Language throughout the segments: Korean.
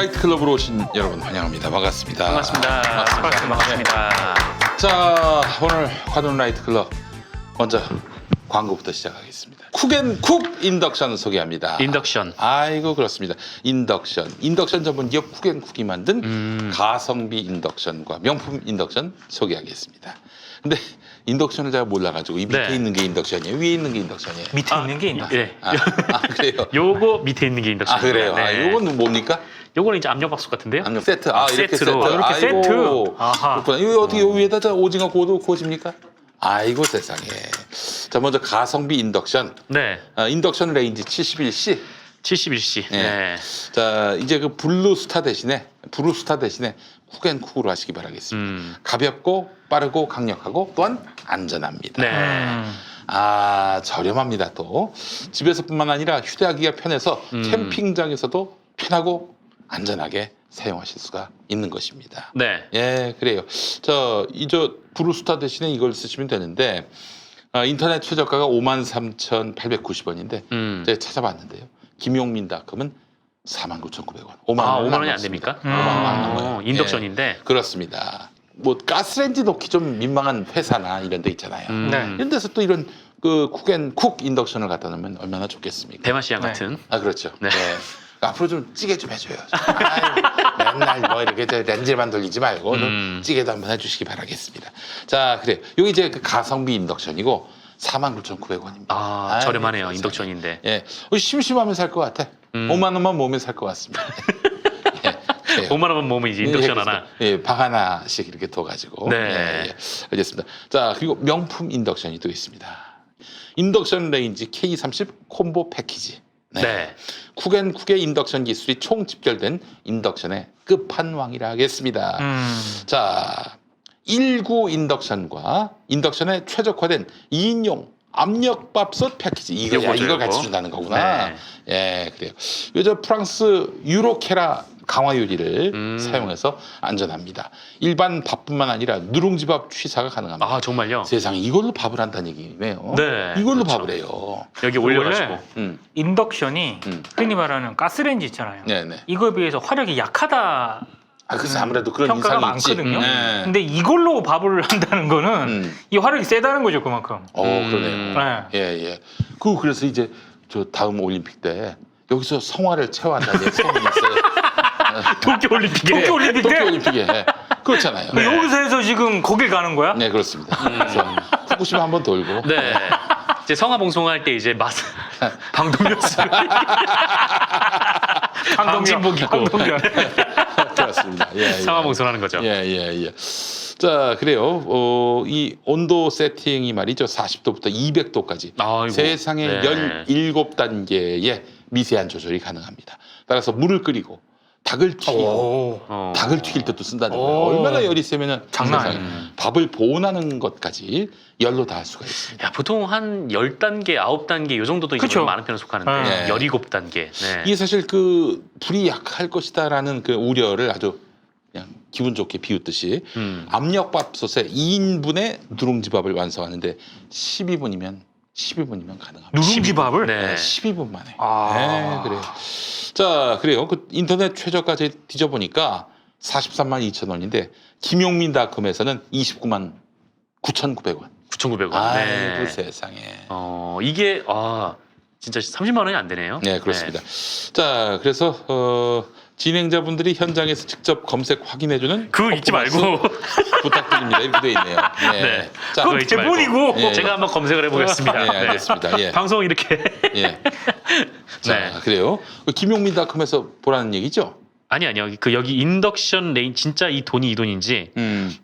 나이트클럽으로 오신 여러분 환영합니다. 반갑습니다. 반갑습니다. 반갑습니다. 자, 오늘 관훈 나이트클럽 먼저 광고부터 시작하겠습니다. 쿡앤쿡 인덕션 소개합니다. 인덕션. 아이고 그렇습니다. 인덕션 전문 기업 쿡앤쿡이 만든 가성비 인덕션과 명품 인덕션 소개하겠습니다. 근데 인덕션을 제가 몰라가지고 이 밑에 네. 있는 게 인덕션이에요? 위에 있는 게 인덕션이에요? 밑에 있는 게 있나? 예. 그래요? 요거 밑에 있는 게 인덕션. 아 그래요? 네. 요건 뭡니까? 요거는 이제 압력밥솥 같은데요? 아니요 세트. 아 이렇게 세트로. 세트. 이렇게 아이고. 세트. 아하. 그렇구나. 이거 어떻게 요 위에다 오징어 구워집니까? 아이고 세상에. 자 먼저 가성비 인덕션. 네. 인덕션 레인지 71C. 71C. 네. 네. 자 이제 그 브루스타 대신에 쿡앤쿡으로 하시기 바라겠습니다. 가볍고 빠르고 강력하고 또한 안전합니다. 네. 아 저렴합니다 또. 집에서뿐만 아니라 휴대하기가 편해서 캠핑장에서도 편하고 안전하게 사용하실 수가 있는 것입니다. 네. 예, 그래요. 저 브루스타 대신에 이걸 쓰시면 되는데 인터넷 최저가가 53,890원인데 제가 찾아봤는데요. 김용민닷컴은 49,900원. 5만 아, 원 5만 원이 안 됩니까? 5만 원안 넘어요. 인덕션인데. 예, 그렇습니다. 뭐 가스레인지 넣기 좀 민망한 회사나 이런 데 있잖아요. 네. 이런 데서 또 이런 그 쿡앤쿡 인덕션을 갖다 놓으면 얼마나 좋겠습니까? 대만 시장 네. 같은. 아 그렇죠. 네. 네. 앞으로 좀 찌개 좀 해줘요. 아유, 맨날 뭐 이렇게 렌즈만 돌리지 말고 좀 찌개도 한번 해주시기 바라겠습니다. 자 그래 여기 이제 그 가성비 인덕션이고 49,900원입니다. 아, 저렴하네요. 인덕션인데. 예, 심심하면 살 것 같아. 5만 원만 모으면 살 것 같습니다. 예, 그래요. 5만 원만 모으면 이제 인덕션 하나. 예, 방 하나씩 이렇게 둬가지고. 네. 예, 예. 알겠습니다. 자 그리고 명품 인덕션이 또 있습니다. 인덕션 레인지 K30 콤보 패키지. 네. 쿡앤쿡의 인덕션 기술이 총 집결된 인덕션의 끝판왕이라 하겠습니다. 자, 19 인덕션과 인덕션에 최적화된 2인용 압력밥솥 패키지. 이걸 같이 준다는 거구나. 네. 예, 그래요. 요즘 프랑스 유로케라 강화 유리를 사용해서 안전합니다. 일반 밥뿐만 아니라 누룽지밥 취사가 가능합니다. 아, 정말요? 세상에 이걸로 밥을 한다는 얘기네요. 네, 이걸로 그렇죠. 밥을 해요. 여기 올려가지고. 음. 인덕션이 흔히 말하는 가스레인지 있잖아요. 네네. 이거에 비해서 화력이 약하다 그래서 아무래도 그런 평가가 인상이 있지. 많거든요. 네. 근데 이걸로 밥을 한다는 거는 이 화력이 세다는 거죠, 그만큼. 그러네요. 네. 예, 예. 그래서 이제 저 다음 올림픽 때 여기서 성화를 채워한다는 소문이 있어요. 도쿄올림픽에. 도쿄올림픽 때? 도쿄올림픽에. 예. 그렇잖아요. 그 여기서 해서 지금 거길 가는 거야? 네, 그렇습니다. 그래서 후쿠시마 한번 돌고. 네. 이제 성화 봉송할 때 이제 방독면 쓰고 방진복 입고 그렇습니다. 예, 예. 성화 봉송하는 거죠. 예, 예, 예. 자, 그래요. 이 온도 세팅이 말이죠. 40도부터 200도까지 아이고. 세상에 네. 17단계의 미세한 조절이 가능합니다. 따라서 물을 끓이고 닭을 튀기고 닭을 튀길 때도 쓴다는 거예요. 얼마나 열이 세면은 장난 세상에 아니에요. 밥을 보온하는 것까지 열로 다 할 수가 있습니다. 야, 보통 한 10단계, 9단계 요 정도도 이제 그쵸. 많은 편에 속하는데 네. 17단계. 네. 이게 사실 그 불이 약할 것이다라는 그 우려를 아주 그냥 기분 좋게 비웃듯이 압력밥솥에 2인분의 누룽지밥을 완성하는데 12분이면 가능합니다. 누룽지밥을? 네. 12분 만에. 아. 네, 그래요. 자, 그래요. 그 인터넷 최저가제 뒤져보니까 43만 2천 원인데 김용민닷컴에서는 29만 9,900원. 9,900원. 아이고 네. 세상에. 이게 진짜 30만 원이 안 되네요. 네, 그렇습니다. 자, 그래서 진행자분들이 현장에서 직접 검색 확인해주는 그거 잊지 말고. 부탁드립니다. 이렇게 돼 있네요. 네. 네. 자, 그거 잊지 말고. 대본이고. 예. 제가 한번 검색을 해보겠습니다. 네, 알겠습니다. 예. 방송 이렇게. 예. 자, 네. 그래요. 김용민닷컴에서 보라는 얘기죠? 아니요. 여기 인덕션 레인지 진짜 이 돈인지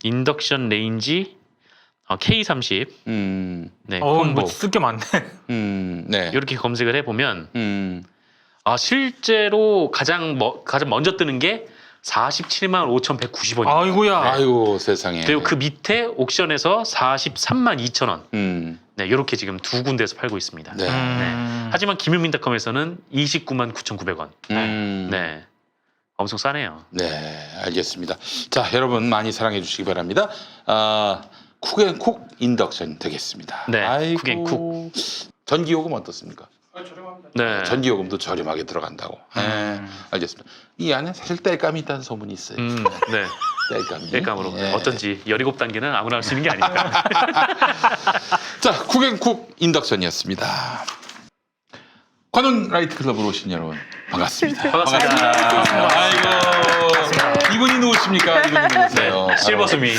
인덕션 레인지 K30 네, 콤보 뭐 쓸 게 많네. 네. 이렇게 검색을 해보면 실제로 가장 먼저 뜨는 게 47만 5,190원입니다. 아이고야. 아이고 세상에. 그리고 그 밑에 옥션에서 43만 2천 원. 네, 이렇게 지금 두 군데에서 팔고 있습니다. 네. 네. 하지만 김용민닷컴에서는 29만 9,900원. 네. 네, 엄청 싸네요. 네, 알겠습니다. 자, 여러분 많이 사랑해 주시기 바랍니다. 쿡앤쿡 인덕션 되겠습니다. 네, 아이고. 쿡앤쿡. 전기요금 어떻습니까? 저렴합니다. 네. 전기요금도 저렴하게 들어간다고. 알겠습니다. 이 안에 사실 땔감이 있다는 소문이 있어요. 네. 땔감이. 땔감으로 예. 어쩐지 17단계는 아무나 할 수 있는 게 아니니까. 자, 쿡앤쿡 인덕션이었습니다. 관훈 라이트 클럽으로 오신 여러분 반갑습니다. 반갑습니다. 아이고, 이분이 누구십니까? 이분이 누구세요? 네. 실버수미.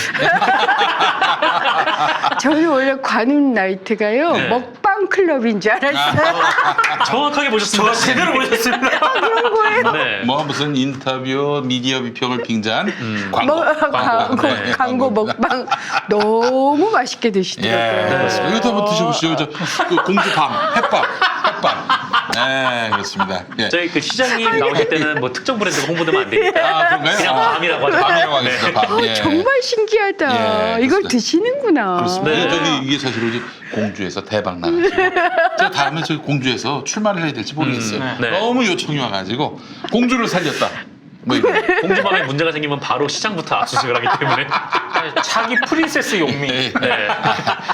저는 원래 관훈 나이트가요 네. 먹방 클럽인 줄 알았어요. 정확하게 보셨습니다. 제대로 보셨습니다. 그런 거예요. 네. 뭐 무슨 인터뷰, 미디어 비평을 빙자한 광고. 광고, 네, 광고 먹방 너무 맛있게 예, 드시더라고요. 그렇습니다. 이것도 한번 드셔보시죠. 그 공주밤, 햇밥. 네, 그렇습니다. 예. 저희 그 시장님 나오실 때는 뭐 특정 브랜드가 홍보되면 안 되니까 아, 그런가요? 그냥 밤이라고 하죠. 밤이라고 하겠습니다. 밤. 예. 정말 신기하다. 예, 이걸 그렇습니다. 드시는구나. 그렇습니다. 네. 이게 사실 우리 공주에서 대박 나가지고 제가 다음에 저희 공주에서 출마를 해야 될지 모르겠어요. 네. 너무 요청이 와가지고 공주를 살렸다. 뭐 이거. 공주밤에 문제가 생기면 바로 시장부터 압수수색을 하기 때문에. 자기 프린세스 용미. 예. 네.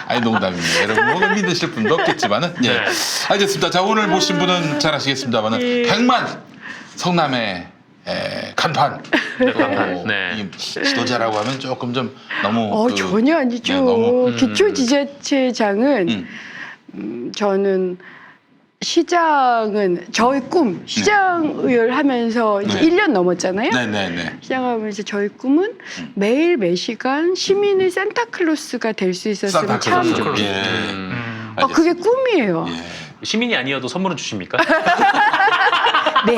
아니 농담입니다. 여러분 오늘 믿으실 분도 없겠지만은 예. 네. 알겠습니다. 자 오늘 모신 분은 잘 아시겠습니다만은 백만 성남의 간판. 네, 간판. 네. 이 지도자라고 하면 조금 좀 너무 전혀 아니죠. 네, 너무 기초지자체장은 저는 시장은 저의 꿈, 시장을 하면서 이제 네. 1년 넘었잖아요. 네네네. 시장하면서 저의 꿈은 매일 매시간 시민의 산타클로스가 될 수 있었으면 참 산타클로스. 좋겠어요. 예. 그게 꿈이에요. 예. 시민이 아니어도 선물은 주십니까? 네.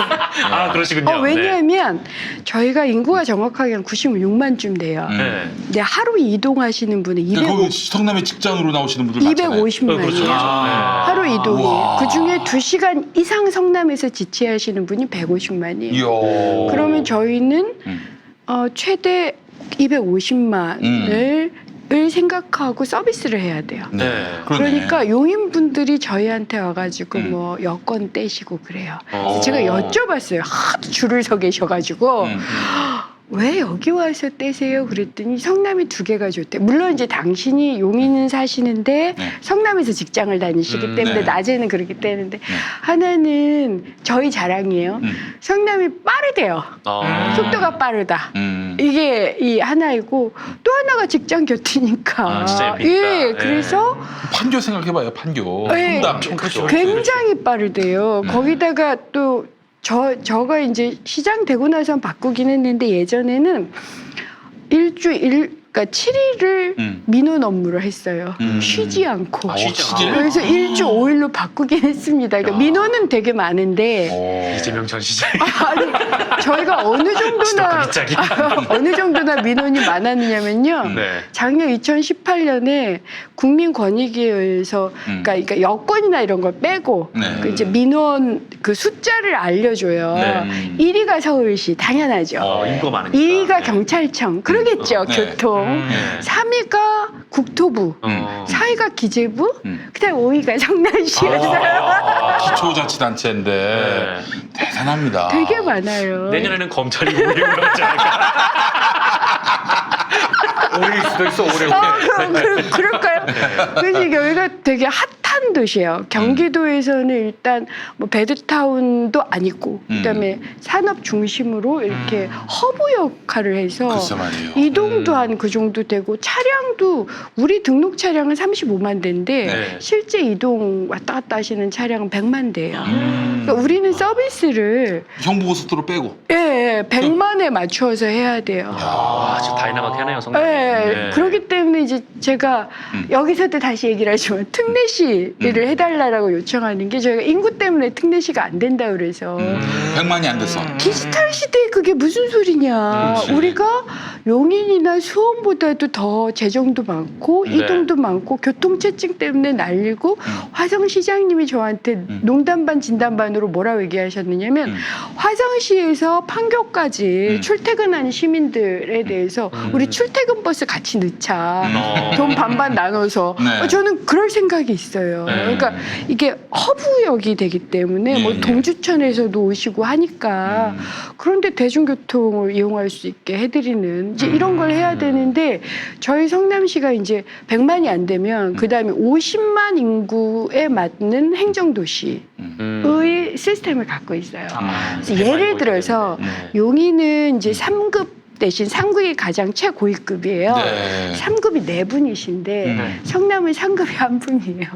아 그러시군요. 왜냐하면 저희가 인구가 정확하게 한 96만쯤 돼요. 네. 근데 하루 이동하시는 분이 거기 성남의 직장으로 나오시는 분들 많잖아요. 250만이에요. 그렇죠. 하루 이동이. 우와. 그중에 2시간 이상 성남에서 지체하시는 분이 150만이에요. 이야. 그러면 저희는 최대 250만을 을 생각하고 서비스를 해야 돼요. 네. 네. 그러네. 그러니까 용인분들이 저희한테 와가지고 뭐 여권 떼시고 그래요. 그래서 제가 여쭤봤어요. 하도 줄을 서 계셔가지고 왜 여기 와서 떼세요? 그랬더니 성남이 2개가 좋대. 물론 이제 당신이 용인 사시는데 네. 성남에서 직장을 다니시기 때문에 네. 낮에는 그렇게 떼는데 하나는 저희 자랑이에요. 성남이 빠르대요. 속도가 빠르다. 이게 이 하나이고 또 하나가 직장 곁이니까. 아, 진짜 재밌다. 예, 그래서 판교 생각해봐요. 판교. 네. 분당. 그렇죠. 굉장히 빠르대요. 거기다가 또 저가 이제 시장 되고 나서 바꾸긴 했는데 예전에는 그러니까 7일을 민원 업무를 했어요. 쉬지 않고. 쉬지 않고. 그래서 1주 5일로 바꾸긴 했습니다. 그러니까 민원은 되게 많은데 이재명 전 시장. 아니 저희가 어느 정도나 밑짝이. 어느 정도나 민원이 많았느냐면요. 네. 작년 2018년에 국민권익위에서 그러니까 여권이나 이런 걸 빼고 네. 그 이제 민원 그 숫자를 알려줘요. 네. 1위가 서울시 당연하죠. 인구가 많으니까. 2위가 네. 경찰청 그러겠죠. 네. 교통. 네. 3위가 국토부. 4위가 기재부. 그다음 5위가 성남시였어요. 기초자치단체인데 네. 대단합니다. 되게 많아요. 내년에는 검찰이 우리로 하지 않을까. 오래일 수도 있어, 오래. 그럴까요? 그래서 여기가 되게 핫한 도시예요. 경기도에서는 일단 뭐 베드타운도 아니고 그다음에 산업 중심으로 이렇게 허브 역할을 해서 글쎄 말이에요. 이동도 한 그 정도 되고 차량도 우리 등록 차량은 35만 대인데 네. 실제 이동 왔다 갔다 하시는 차량은 100만 대예요. 그러니까 우리는 서비스를 경부고속도로 빼고. 예, 100만에 맞추어서 해야 돼요. 아, 진짜 다이나믹하게 하네요, 성남이. 네, 네. 그렇기 때문에 이제 제가 여기서도 다시 얘기를 하지만 특례시를 해달라고 요청하는 게 저희가 인구 때문에 특례시가 안 된다 그래서 100만이 안 됐어. 디지털 시대에 그게 무슨 소리냐. 그렇지. 우리가 용인이나 수원보다도 더 재정도 많고 네. 이동도 많고 교통체증 때문에 날리고 화성시장님이 저한테 농담 반 진담 반으로 뭐라고 얘기하셨느냐면 화성시에서 판교까지 출퇴근하는 시민들에 대해서 우리 출퇴근 버스 같이 넣자. 돈 반반 나눠서 네. 저는 그럴 생각이 있어요. 그러니까 이게 허브역이 되기 때문에 뭐 동주천에서도 오시고 하니까 그런데 대중교통을 이용할 수 있게 해드리는 이제 이런 걸 해야 되는데 저희 성남시가 이제 100만이 안 되면 그 다음에 50만 인구에 맞는 행정도시의 시스템을 갖고 있어요. 그래서 예를 들어서 용인은 이제 3급 대신 3급이 가장 최고위급이에요. 네. 3급이 4분이신데 성남은 3급이 1분이에요.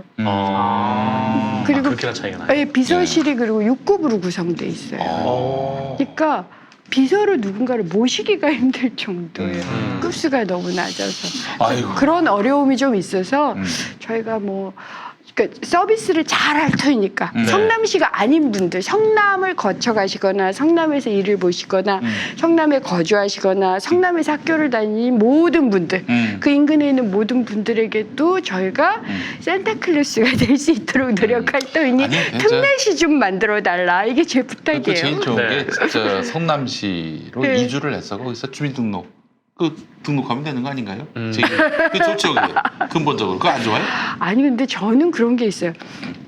그리고 그렇게나 차이가 나요. 네, 비서실이 그리고 6급으로 구성돼 있어요. 그러니까 비서로 누군가를 모시기가 힘들 정도예요. 급수가 너무 낮아서. 아이고. 그런 어려움이 좀 있어서 저희가 뭐 그러니까 서비스를 잘 할 터이니까 성남시가 아닌 분들, 성남을 거쳐가시거나 성남에서 일을 보시거나 성남에 거주하시거나 성남에서 학교를 다니는 모든 분들, 그 인근에 있는 모든 분들에게도 저희가 산타클로스가 될 수 있도록 노력할 터이니 아니, 특례시 좀 만들어달라. 이게 제 또 부탁이에요. 제일 좋은 네. 게 진짜 성남시로 네. 이주를 해서 거기서 주민등록 등록하면 되는 거 아닌가요? 그게 좋죠, 그게. 근본적으로. 그거 안 좋아요? 아니 근데 저는 그런 게 있어요.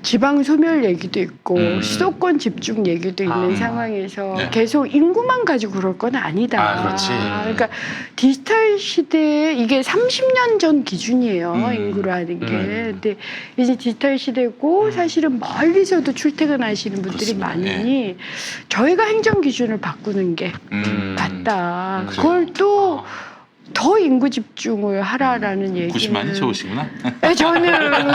지방 소멸 얘기도 있고 수도권 집중 얘기도 있는 상황에서 네. 계속 인구만 가지고 그럴 건 아니다. 아, 그렇지. 그러니까 디지털 시대에 이게 30년 전 기준이에요. 인구로 하는 게. 근데 이제 디지털 시대고 사실은 멀리서도 출퇴근하시는 분들이 그렇습니다. 많으니 저희가 행정 기준을 바꾸는 게 맞다. 그걸 또 더 인구 집중을 하라라는 얘기는 90만이 좋으시구나. 네, 저는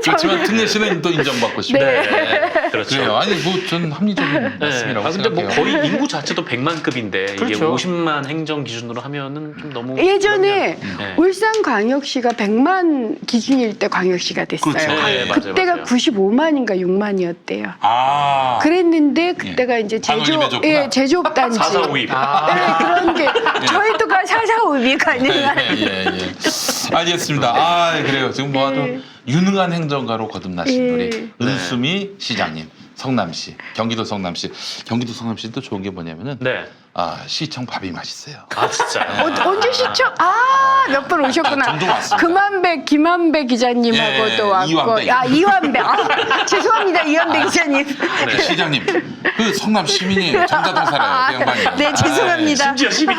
그렇지만 특례시는 또 인정받고 싶네. 네. 그렇죠. 그래요. 아니 전 합리적인 말씀이라고 아, 근데 뭐 생각해요. 거의 인구 자체도 100만급인데 이게 그렇죠. 50만 행정 기준으로 하면은 좀 너무 예전에 네. 울산광역시가 100만 기준일 때 광역시가 됐어요. 그렇죠. 네, 맞아요, 그때가 맞아요. 95만인가 6만이었대요. 아. 그랬는데 그때가 이제 반올림해줬구나. 제조업 단지. 445입. 그런 게 저희도 445이 가능한. 예. 알겠습니다. 아, 그래요. 지금 뭐 아주 네. 유능한 행정가로 거듭나신 예. 우리 은수미 시장님, 성남시, 경기도 성남시. 경기도 성남시도 좋은 게 뭐냐면은 네. 시청 밥이 맛있어요. 아 진짜요? 언제 시청? 몇 번 오셨구나. 종종 왔습니다. 금한배, 김한배 기자님하고도 예, 왔고. 이완배. 이완배. 죄송합니다. 이완배 기자님. 네, 시장님, 그 성남 시민이에요. 전자동 살아요, 그 양반이. 네, 죄송합니다. 심지어 시민.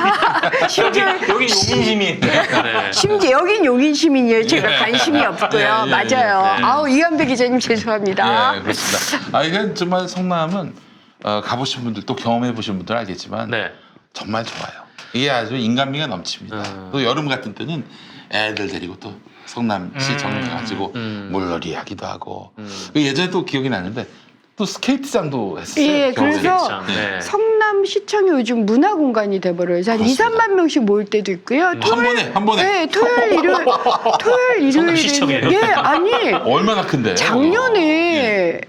심지어 여기 용인 시민. 네. 심지어 여긴 용인 시민이에요. 제가 예. 관심이 없고요. 예. 맞아요. 네. 아우 이한배 기자님 죄송합니다. 예, 그렇습니다. 이건 정말 성남은 가보신 분들 또 경험해 보신 분들 알겠지만 네. 정말 좋아요. 이게 아주 인간미가 넘칩니다. 또 여름 같은 때는 애들 데리고 또 성남시청 가가지고 물놀이 하기도 하고 예전에 또 기억이 나는데 또 스케이트장도 했어요. 예, 겨울에. 그래서 네. 성남시청이 요즘 문화공간이 돼버려요. 그래서 한 2, 그렇습니다. 3만 명씩 모일 때도 있고요. 한 번에. 네, 토요일, 일요일. 성남시청이에요? 예, 아니 얼마나 큰데? 작년에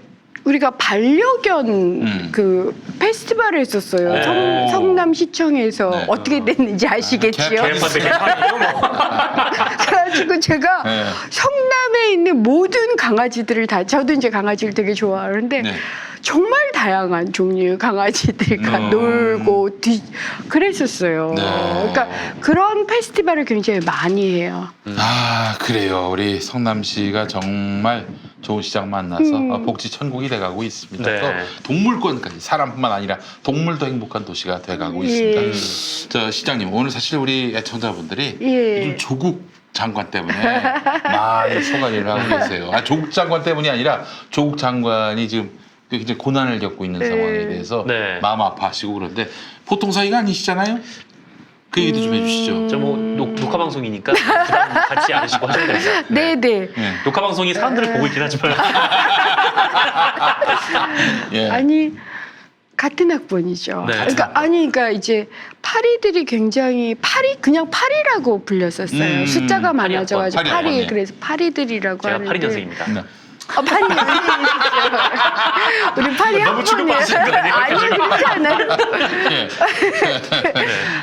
우리가 반려견 그 페스티벌을 했었어요. 네. 성남시청에서 네. 어떻게 됐는지 아시겠지요? 그래가지고 제가 네. 성남에 있는 모든 강아지들을 저도 이제 강아지를 되게 좋아하는데 네. 정말 다양한 종류의 강아지들과 놀고 그랬었어요. 네. 그러니까 그런 페스티벌을 굉장히 많이 해요. 그래요. 우리 성남시가 정말 좋은 시장 만나서 복지 천국이 돼가고 있습니다. 네. 또 동물권까지 사람뿐만 아니라 동물도 행복한 도시가 돼가고 예. 있습니다. 저 시장님 오늘 사실 우리 애청자분들이 예. 요즘 조국 장관 때문에 많이 소가리를 하고 계세요. 조국 장관 때문이 아니라 조국 장관이 지금 굉장히 고난을 겪고 있는 상황에 대해서 네. 마음 아파하시고 그런데 보통 사이가 아니시잖아요. 그 얘기도 좀 해주시죠. 저 뭐 녹화 방송이니까 부담 갖지 않으시고 하셔야 됩니다. 네네. 예. 녹화 방송이 사람들을 보고 있긴 하지만 예. 아니 같은 학번이죠. 네. 그러니까 이제 파리들이 굉장히 그냥 파리라고 불렸었어요. 숫자가 파리 많아져가지고 학번, 파리 파리 학번, 그래서 파리들이라고 제가 하는데. 82년생입니다. 네. 파리 우리 파리 너무 취급받으시는 거 아니에요? 아니요 그렇지 않아요. 예.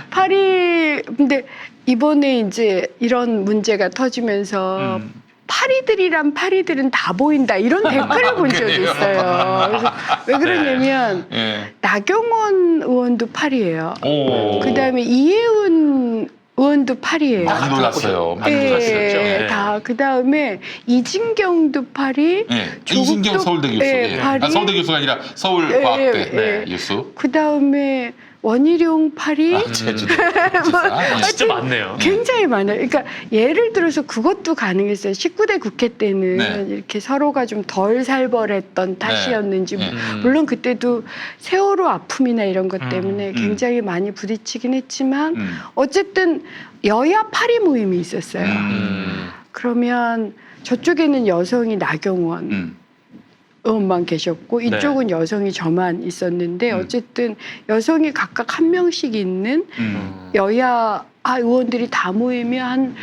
파리 근데 이번에 이제 이런 문제가 터지면서 파리들이란 파리들은 다 보인다 이런 댓글을 본 적이 그래요? 있어요. 그래서 왜 그러냐면 예. 나경원 의원도 파리예요. 오. 그다음에 이혜훈 의원도 8위예요. 많이 놀랐어요. 많이 놀랐어요. 네. 다 그다음에 이진경도 8위. 네. 조국도- 이진경 서울대 교수. 예, 예. 파리. 서울대 교수가 아니라 서울과학대 예, 교수. 그다음에 원희룡 8위. 제주도 지사. 예. 진짜 많네요. 굉장히 많아요. 그러니까 예를 들어서 그것도 가능했어요. 19대 국회 때는 네. 이렇게 서로가 좀 덜 살벌했던 탓이었는지 네. 물론 그때도 세월호 아픔이나 이런 것 때문에 음. 굉장히 많이 부딪히긴 했지만 어쨌든 어쨌든 여야 8위 모임이 있었어요. 그러면 저쪽에는 여성이 나경원 의원만 계셨고 이쪽은 여성이 저만 있었는데 어쨌든 여성이 각각 한 명씩 있는 여야 의원들이 다 모이면 한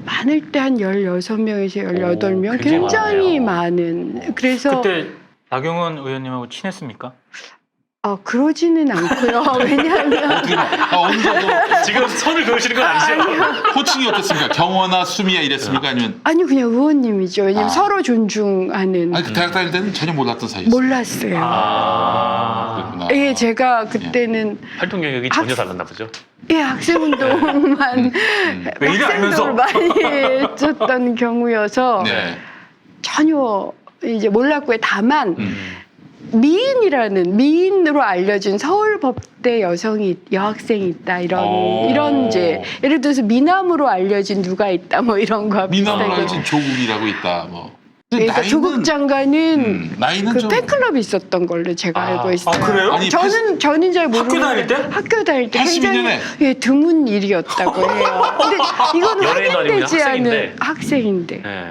많을 때 한 16명에서 18명 굉장히 굉장히 많네요. 많은 그래서 그때 나경원 의원님하고 친했습니까? 그러지는 않고요. 왜냐하면 어느 정도 지금 선을 그으시는 건 아니죠? 호칭이 어떻습니까? 경원아 수미야 이랬습니까? 아니면 아니 그냥 의원님이죠. 왜냐면 아. 서로 존중하는 그 대학 다닐 때는 전혀 몰랐던 사이였어요. 몰랐어요. 그렇구나. 예, 제가 그때는 활동 영역이 전혀 달랐나 보죠. 예, 학생운동만 왜 이래 학생들을 알면서? 많이 했었던 경우여서 네. 전혀 이제 몰랐고요. 다만 미인으로 알려진 서울법대 여학생이 있다 이런 이제 예를 들어서 미남으로 알려진 누가 있다 뭐 이런 거 미남으로 비슷하게. 알려진 조국이라고 있다. 뭐. 그러니까 조국 장관은 나이는 그 좀 팬클럽이 있었던 걸로 제가 알고 있어요. 아, 그래요? 아니, 저는 잘 모르는데 다닐 때? 학교 다닐 때 82 굉장히 년에? 예, 드문 일이었다고 해요. 근데 이건 연예인도 아니고 확인되지 학생인데. 않은 학생인데. 네.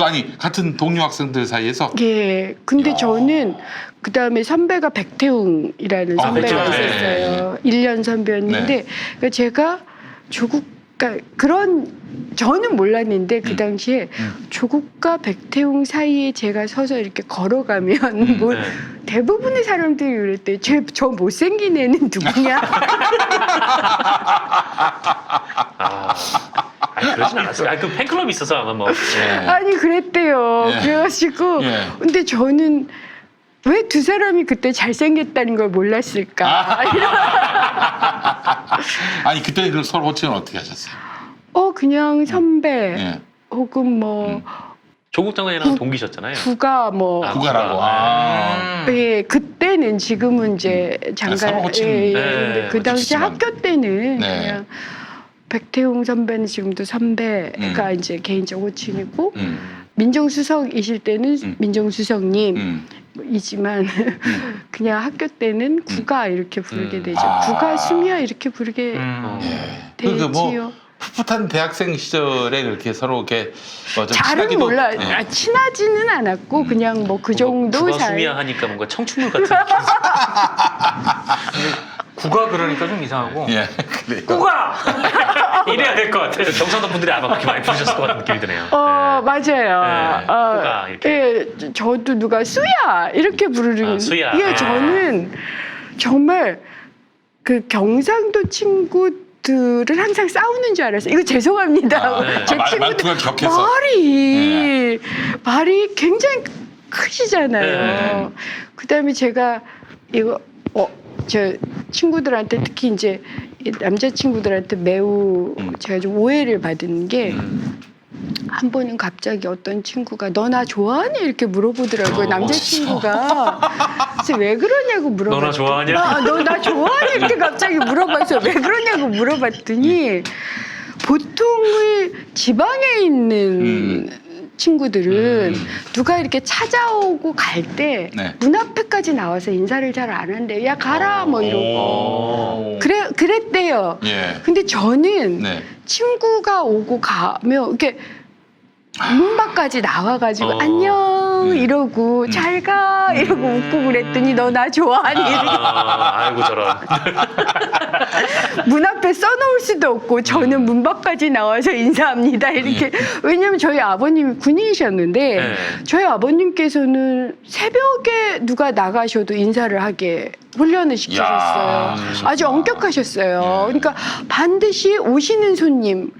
아니 같은 동료 학생들 사이에서 예. 근데 야. 저는 그 다음에 선배가 백태웅이라는 아, 선배가 백태웅. 있었어요. 1년 선배였는데 네. 그러니까 제가 그러니까 그런 저는 몰랐는데 그 당시에 조국과 백태웅 사이에 제가 서서 이렇게 걸어가면 뭐 네. 대부분의 사람들이 그랬대요. 저 못생긴 애는 누구냐? 아니, 그러진 않았어요. 그 팬클럽이 있어서 아마 뭐. 아니 그랬대요. 예. 그래가지고 예. 근데 저는 왜 두 사람이 그때 잘생겼다는 걸 몰랐을까? 아니 그때는 그럼 서로 호칭을 어떻게 하셨어요? 그냥 선배 예. 혹은 뭐 조국 장관이랑 동기셨잖아요. 국가 뭐 국가라고. 예, 그때는 지금은 이제 서로 장관 호칭. 네, 그 당시 호칭이지만. 학교 때는 네. 그냥 백태웅 선배는 지금도 선배가 이제 개인적 호칭이고 민정수석이실 때는 민정수석님 이지만 그냥 학교 때는 국가 이렇게 부르게 되죠. 국가 수미야 이렇게 부르게 그러니까 뭐 되지요. 풋풋한 대학생 시절에 그렇게 서로 이렇게 좀 잘은 친하기도- 몰라. 예. 친하지는 않았고 그냥 뭐 그 정도 국가 잘. 수미야 하니까 뭔가 청춘물 같은 느낌. 국가 그러니까 좀 이상하고 예. 그래요. 국가! 이래야 될 것 같아요. 경상도 분들이 아마 그렇게 많이 부르셨을 것 같은 느낌이 드네요. 맞아요. 네, 국가 이렇게. 예, 저도 누가 수야 이렇게 부르는. 수야. 이게 저는 정말 그 경상도 친구들을 항상 싸우는 줄 알았어요. 이거 죄송합니다. 네. 제 말투가 격해서. 말이 굉장히 크시잖아요. 네. 그다음에 제가 이거 저 친구들한테 특히 이제 남자 친구들한테 매우 제가 좀 오해를 받은 게 한 번은 갑자기 어떤 친구가 너 나 좋아하니 이렇게 물어보더라고요. 남자 친구가 그래서 왜 그러냐고 물어봤더니 너 나 좋아하냐? 너 나 좋아하니 이렇게 갑자기 물어봐서 왜 그러냐고 물어봤더니 보통의 지방에 있는 친구들은 누가 이렇게 찾아오고 갈 때 문 네. 앞에까지 나와서 인사를 잘 안 한대요. 야 가라 뭐 이러고 그랬대요. 예. 근데 저는 네. 친구가 오고 가면 이렇게 문 밖까지 나와가지고 안녕 이러고 잘 가 이러고 웃고 그랬더니 너 나 좋아하니 이렇게 아이고 저런. 문 앞에 써놓을 수도 없고 저는 문 밖까지 나와서 인사합니다 이렇게 왜냐면 저희 아버님이 군인이셨는데 네. 저희 아버님께서는 새벽에 누가 나가셔도 인사를 하게 훈련을 시키셨어요. 야, 아주 엄격하셨어요. 그러니까 반드시 오시는 손님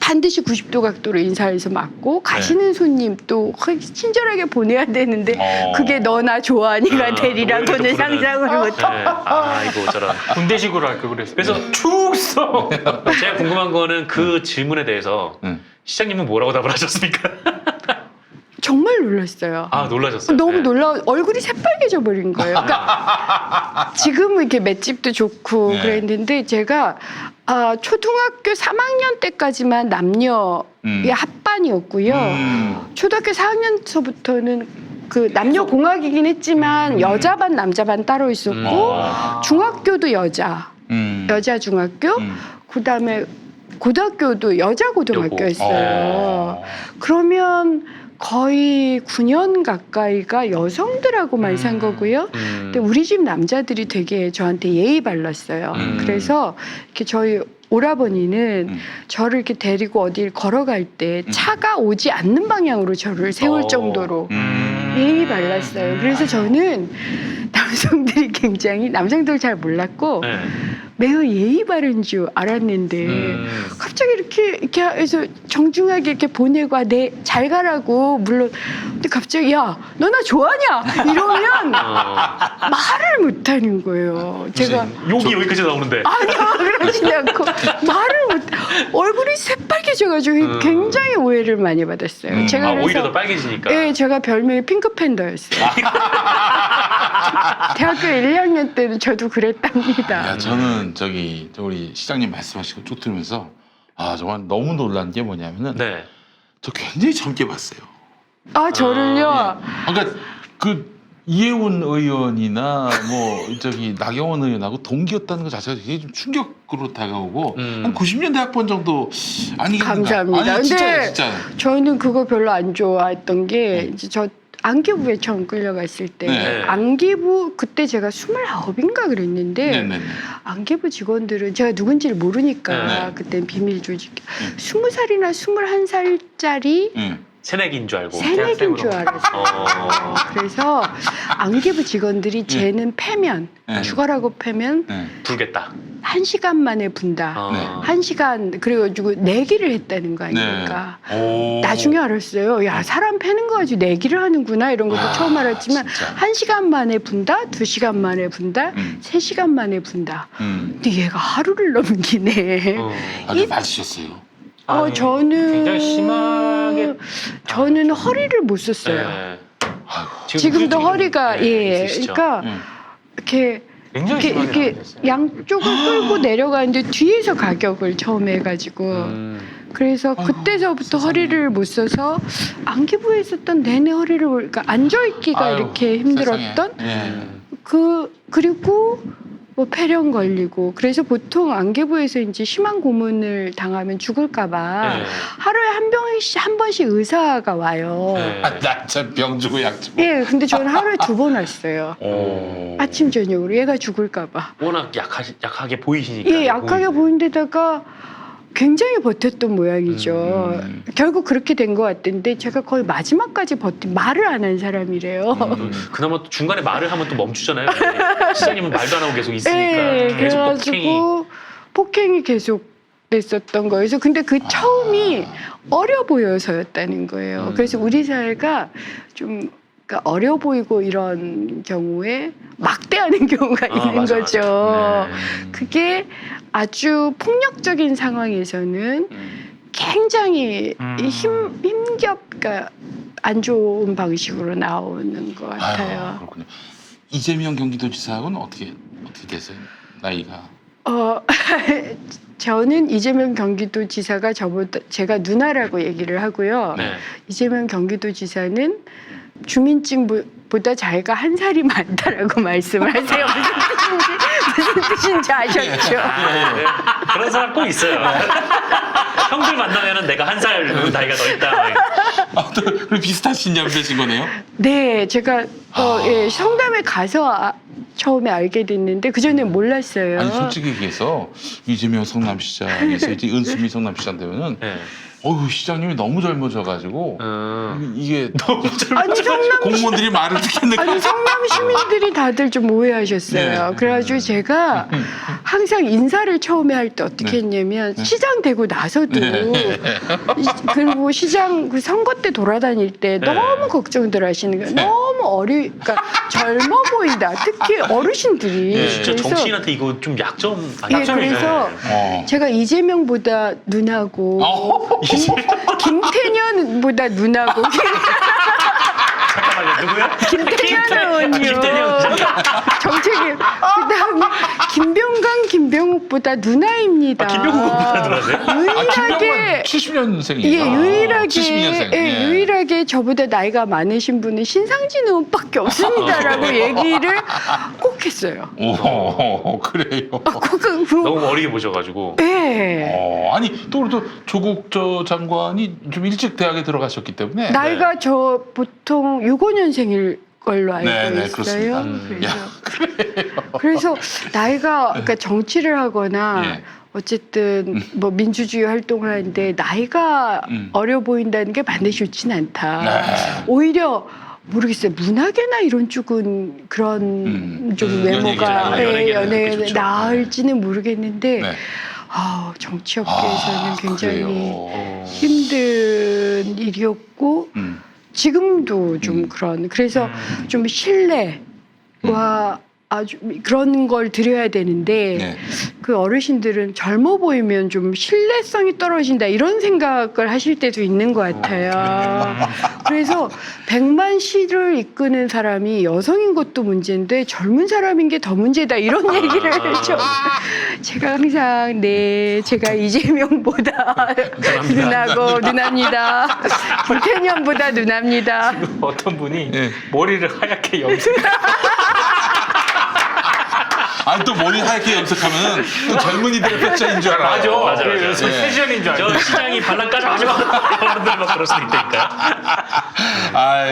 반드시 90도 각도로 인사해서 맞고 가시는 손님 또 친절하게 보내야 되는데 그게 너나 조한이가 되리라고는 상상을 못. 아이고 저런. 군대식으로 할 걸 그랬어. 그래서 축소. 제가 궁금한 거는 그 질문에 대해서 시장님은 뭐라고 답을 하셨습니까? 정말 놀랐어요. 아 놀라셨어요. 너무 네. 놀라 얼굴이 새빨개져 버린 거예요. 그러니까 지금은 이렇게 맷집도 좋고 네. 그랬는데 제가 초등학교 3학년 때까지만 남녀의 합반이었고요. 초등학교 4학년서부터는 그 남녀 공학이긴 했지만 여자 반 남자 반 따로 있었고 중학교도 여자 중학교 그다음에 고등학교도 여자 고등학교였어요. 그러면 거의 9년 가까이가 여성들하고만 산 거고요. 근데 우리 집 남자들이 되게 저한테 예의 발랐어요. 그래서 이렇게 저희 오라버니는 저를 이렇게 데리고 어딜 걸어갈 때 차가 오지 않는 방향으로 저를 세울 정도로 예의 발랐어요. 그래서 저는 남성들이 굉장히 남성들 잘 몰랐고 네. 매우 예의 바른 줄 알았는데 갑자기 이렇게 해서 정중하게 이렇게 보내고 잘 가라고 물론 근데 갑자기 야 너 나 좋아하냐 이러면 말을 못하는 거예요. 제가 욕이 여기까지 나오는데. 아니요 그러지 않고 말을 못 얼굴이 새빨개져가지고 굉장히 오해를 많이 받았어요. 제가 그래서 오히려 더 빨개지니까. 네, 제가 별명이 핑크팬더였어요. 대학교 1, 2학년 때는 저도 그랬답니다. 야, 저는 우리 시장님 말씀하시고 쭉 들으면서 정말 너무 놀란 게 뭐냐면은 네. 저 굉장히 젊게 봤어요. 저를요. 그러니까 그 이혜훈 의원이나 나경원 의원하고 동기였다는 것 자체가 되게 좀 충격으로 다가오고 한 90년대 학번 정도 아니겠는가? 감사합니다. 아니, 진짜 근데 진짜. 저는 그거 별로 안 좋아했던 게 이제 저 안기부에 처음 끌려갔을 때 네. 안기부 그때 제가 29인가 그랬는데 네네네. 안기부 직원들은 제가 누군지를 모르니까 네. 그때는 비밀 조직 20살이나 21살짜리 새내기인 줄 알고. 새내기인 줄 알았어요. 그래서 안기부 직원들이 쟤는 패면 죽어라고 패면 불겠다. 1시간 만에 분다. 네. 1시간 그래가지고 내기를 했다는 거 아닙니까? 나중에 알았어요. 야 사람 패는 거 가지고 내기를 하는구나 이런 것도 처음 알았지만 진짜. 1시간 만에 분다, 2시간 만에 분다, 3시간 만에 분다. 근데 얘가 하루를 넘기네. 아주 맞으셨어요. 아니, 저는 굉장히 심하게 저는 허리를 못 썼어요. 네. 지금도 허리가 있으시죠? 그러니까 이렇게 굉장히 심하게 이렇게 나왔어요. 양쪽을 끌고 내려가는데 뒤에서 가격을 처음 해가지고 그래서 그때서부터 허리를 못 써서 안기부에 있었던 내내 허리를 그러니까 앉아있기가 이렇게 힘들었던 그리고 폐렴 걸리고 그래서 보통 안기부에서 이제 심한 고문을 당하면 죽을까봐 하루에 한 번씩 의사가 와요. 나참 병 주고 약 주고. 예, 근데 저는 하루에 2번 왔어요. 아침 저녁으로 얘가 죽을까봐. 워낙 약하게 보이시니까. 예, 약하게 보이는데다가 굉장히 버텼던 모양이죠. 결국 그렇게 된 것 같은데 제가 거의 마지막까지 말을 안 한 사람이래요. 그나마 또 중간에 말을 하면 또 멈추잖아요. 시장님은 말도 안 하고 계속 있으니까 네, 계속 또 폭행이. 그래가지고 폭행이 계속 됐었던 거예요. 근데 그 처음이 어려 보여서였다는 거예요. 그래서 우리 사회가 좀 그러니까 어려 보이고 이런 경우에 막대하는 경우가 있는 맞아, 거죠. 맞아. 그게 아주 폭력적인 상황에서는 굉장히 그러니까 안 좋은 방식으로 나오는 것 같아요. 그렇군요. 이재명 경기도지사하고는 어떻게 되세요? 나이가? 저는 이재명 경기도지사가 제가 누나라고 얘기를 하고요. 네. 이재명 경기도지사는 주민증보다 자기가 한 살이 많다라고 말씀을 하세요. 무슨 뜻인지 아셨죠? 네. 그런 사람 꼭 있어요. 형들 만나면은 내가 한 살 나이가 더 있다. 그럼 비슷하신 연배신 거네요? 네, 제가 성남에 가서 처음에 알게 됐는데 그 전에 몰랐어요. 아니 솔직히 얘기해서 이재명 성남시장에서 이제 은수미 성남시장 되면은 어휴 시장님이 너무 젊어져가지고 이게 아니 성남 공무원들이 말을 듣겠는데 아니 성남 시민들이 다들 좀 오해하셨어요. 네. 그래가지고 제가 항상 인사를 처음에 할 때 어떻게 했냐면 시장 되고 나서도 그리고 시장 그 선거 때 돌아다닐 때 너무 걱정들 하시는 거예요. 너무 그러니까 젊어 보인다. 특히 어르신들이. 진짜 그래서 정치인한테 이거 좀 약점 예, 그래서 제가 이재명보다 누나고 김태년보다 누나고 잠깐만요. 누구야? 김태년 의원요. 김태년 정책위 그다음에 김병욱보다 누나입니다. 김병욱보다 누나세요? 유일하게 70년생이에요. 예, 유일하게 72년생. 예, 유일하게 저보다 나이가 많으신 분은 신상진 의원밖에 없습니다라고 얘기를 꼭 했어요. 오 그래요. 너무 어리게 보셔가지고. 예. 아니 또 조국 전 장관이 좀 일찍 대학에 들어가셨기 때문에 나이가 저 보통 65년생일 걸로 알고 네, 있어요. 그렇습니다. 그래서 나이가 그러니까 정치를 하거나 예. 어쨌든 뭐 민주주의 활동을 하는데 나이가 음. 어려 보인다는 게 반드시 좋지는 않다. 네. 오히려 모르겠어요. 문학이나 이런 쪽은 그런 좀 외모가 연예계는 그렇죠. 나을지는 모르겠는데 네. 정치업계에서는 굉장히 그래요. 힘든 일이었고 지금도 좀 그런 그래서 좀 신뢰와 아주 그런 걸 드려야 되는데 네. 그 어르신들은 젊어 보이면 좀 신뢰성이 떨어진다 이런 생각을 하실 때도 있는 것 같아요. 그래서 100만 시를 이끄는 사람이 여성인 것도 문제인데 젊은 사람인 게 더 문제다 이런 얘기를 좀 제가 항상 제가 이재명보다 누납니다. 김태년보다 누납니다. 어떤 분이 네. 머리를 하얗게 염색. 아니 또 머리 하얗게 염색하면 또 젊은이들의 패션인 줄 알아요. 맞아. 그래서 네. 패션인 줄 알고. 저 시장이 발랑 까져가지고 여러분들 막 그럴 수도 있다니까요.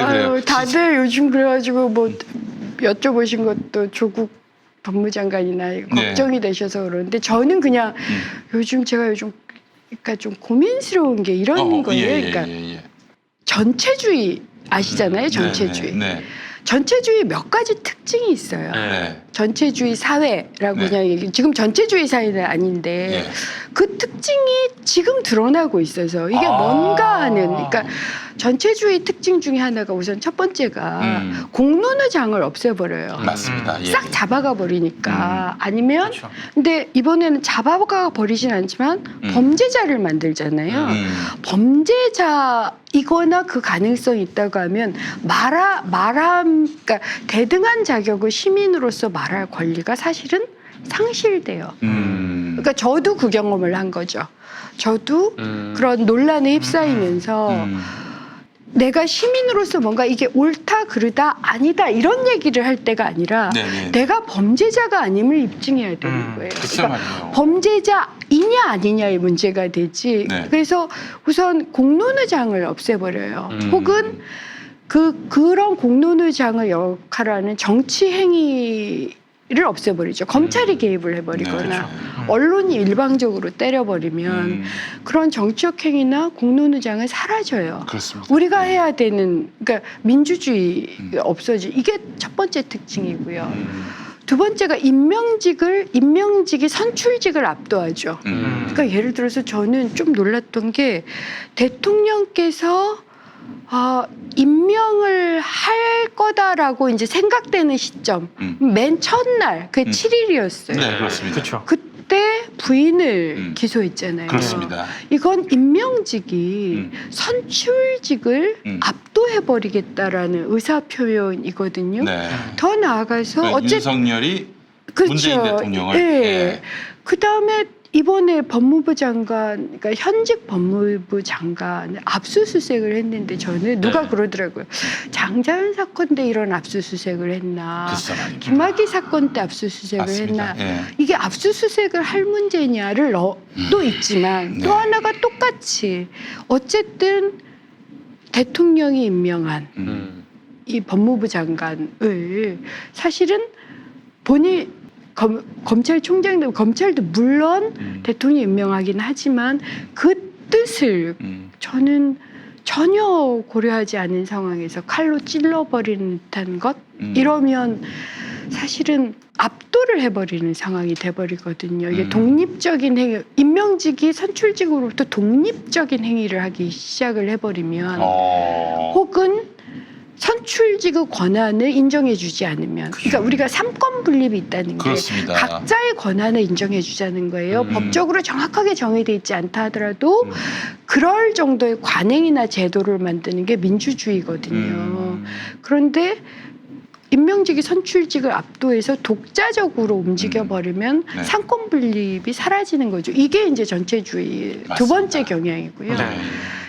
그래요. 다들 요즘 그래가지고 뭐 여쭤보신 것도 조국 법무장관이나 걱정이 되셔서 그러는데 저는 그냥 요즘 그러니까 좀 고민스러운 게 이런 거예요. 그러니까 전체주의 아시잖아요, 전체주의. 네. 전체주의 몇 가지 특징이 있어요. 네. 전체주의 사회라고 네. 그냥 얘기. 지금 전체주의 사회는 아닌데 네. 그 특징이 지금 드러나고 있어서 이게 뭔가 하는. 그러니까 전체주의 특징 중에 하나가 우선 첫 번째가 공론의 장을 없애버려요. 맞습니다. 예. 싹 잡아가 버리니까 아니면 그렇죠. 근데 이번에는 잡아가 버리진 않지만 범죄자를 만들잖아요. 범죄자이거나 그 가능성이 있다고 하면 그러니까 대등한 자격을 시민으로서 말할 권리가 사실은 상실돼요. 그러니까 저도 그 경험을 한 거죠. 저도 그런 논란에 휩싸이면서 내가 시민으로서 뭔가 이게 옳다 그르다 아니다 이런 얘기를 할 때가 아니라 네네. 내가 범죄자가 아님을 입증해야 되는 거예요. 글쎄 그러니까 말이에요. 범죄자이냐 아니냐의 문제가 되지. 네. 그래서 우선 공론의 장을 없애버려요. 혹은 그런 공론의 장을 역할하는 정치 행위를 없애버리죠. 검찰이 개입을 해버리거나 네, 그렇죠. 언론이 일방적으로 때려버리면 그런 정치적 행위나 공론의 장은 사라져요. 그렇습니다. 우리가 해야 되는 그러니까 민주주의가 없어지. 이게 첫 번째 특징이고요. 두 번째가 임명직이 선출직을 압도하죠. 그러니까 예를 들어서 저는 좀 놀랐던 게 대통령께서 임명을 할 거다라고 이제 생각되는 시점 맨 첫날 그 7일이었어요. 네, 그렇습니다. 그렇죠. 그때 부인을 기소했잖아요. 그렇습니다. 이건 임명직이 선출직을 압도해버리겠다라는 의사표현이거든요. 네. 더 나아가서 그러니까 어쨌든 윤석열이 그렇죠. 문재인 대통령을 예. 그다음에 이번에 법무부 장관, 그러니까 현직 법무부 장관 압수수색을 했는데 저는 누가 네. 그러더라고요. 장자연 사건 때 이런 압수수색을 했나? 글쎄 말이죠. 김학의 사건 때 압수수색을 맞습니다. 했나? 예. 이게 압수수색을 할 문제냐를 또 있지만 네. 또 하나가 똑같이 어쨌든 대통령이 임명한 이 법무부 장관을 사실은 검찰총장도 물론 대통령이 임명하긴 하지만 그 뜻을 음. 저는 전혀 고려하지 않은 상황에서 칼로 찔러버리는 듯한 것 이러면 사실은 압도를 해버리는 상황이 돼버리거든요. 이게 독립적인 행위, 임명직이 선출직으로부터 독립적인 행위를 하기 시작을 해버리면 혹은 선출직의 권한을 인정해주지 않으면, 그러니까 우리가 삼권 분립이 있다는 게 그렇습니다. 각자의 권한을 인정해주자는 거예요. 법적으로 정확하게 정의돼 있지 않다 하더라도 그럴 정도의 관행이나 제도를 만드는 게 민주주의거든요. 그런데 임명직이 선출직을 압도해서 독자적으로 움직여버리면 네. 삼권 분립이 사라지는 거죠. 이게 이제 전체주의 두 맞습니다. 번째 경향이고요. 네.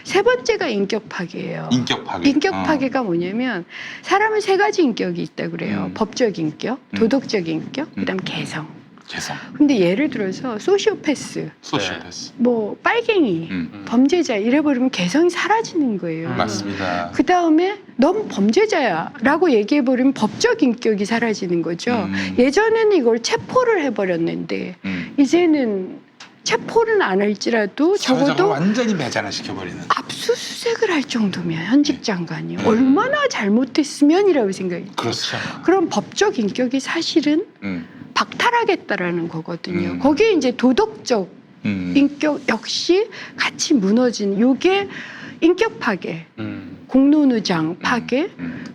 세 번째가 인격 파괴예요. 인격 파괴. 인격 파괴가 뭐냐면 사람은 세 가지 인격이 있다 그래요. 법적 인격, 도덕적 인격, 그다음 개성. 개성. 근데 예를 들어서 소시오패스, 소시오패스. 뭐 빨갱이, 범죄자 이래버리면 개성이 사라지는 거예요. 맞습니다. 그 다음에 넌 범죄자야라고 얘기해버리면 법적 인격이 사라지는 거죠. 예전에는 이걸 체포를 해버렸는데 이제는 체포는 안 할지라도 사회적으로 적어도 완전히 매장을 시켜버리는. 압수수색을 할 정도면 현직 장관이 얼마나 잘못했으면이라고 생각이 그렇죠. 그럼 법적 인격이 사실은 박탈하겠다라는 거거든요. 거기에 이제 도덕적 인격 역시 같이 무너진 요게 인격 파괴, 공론의장 파괴,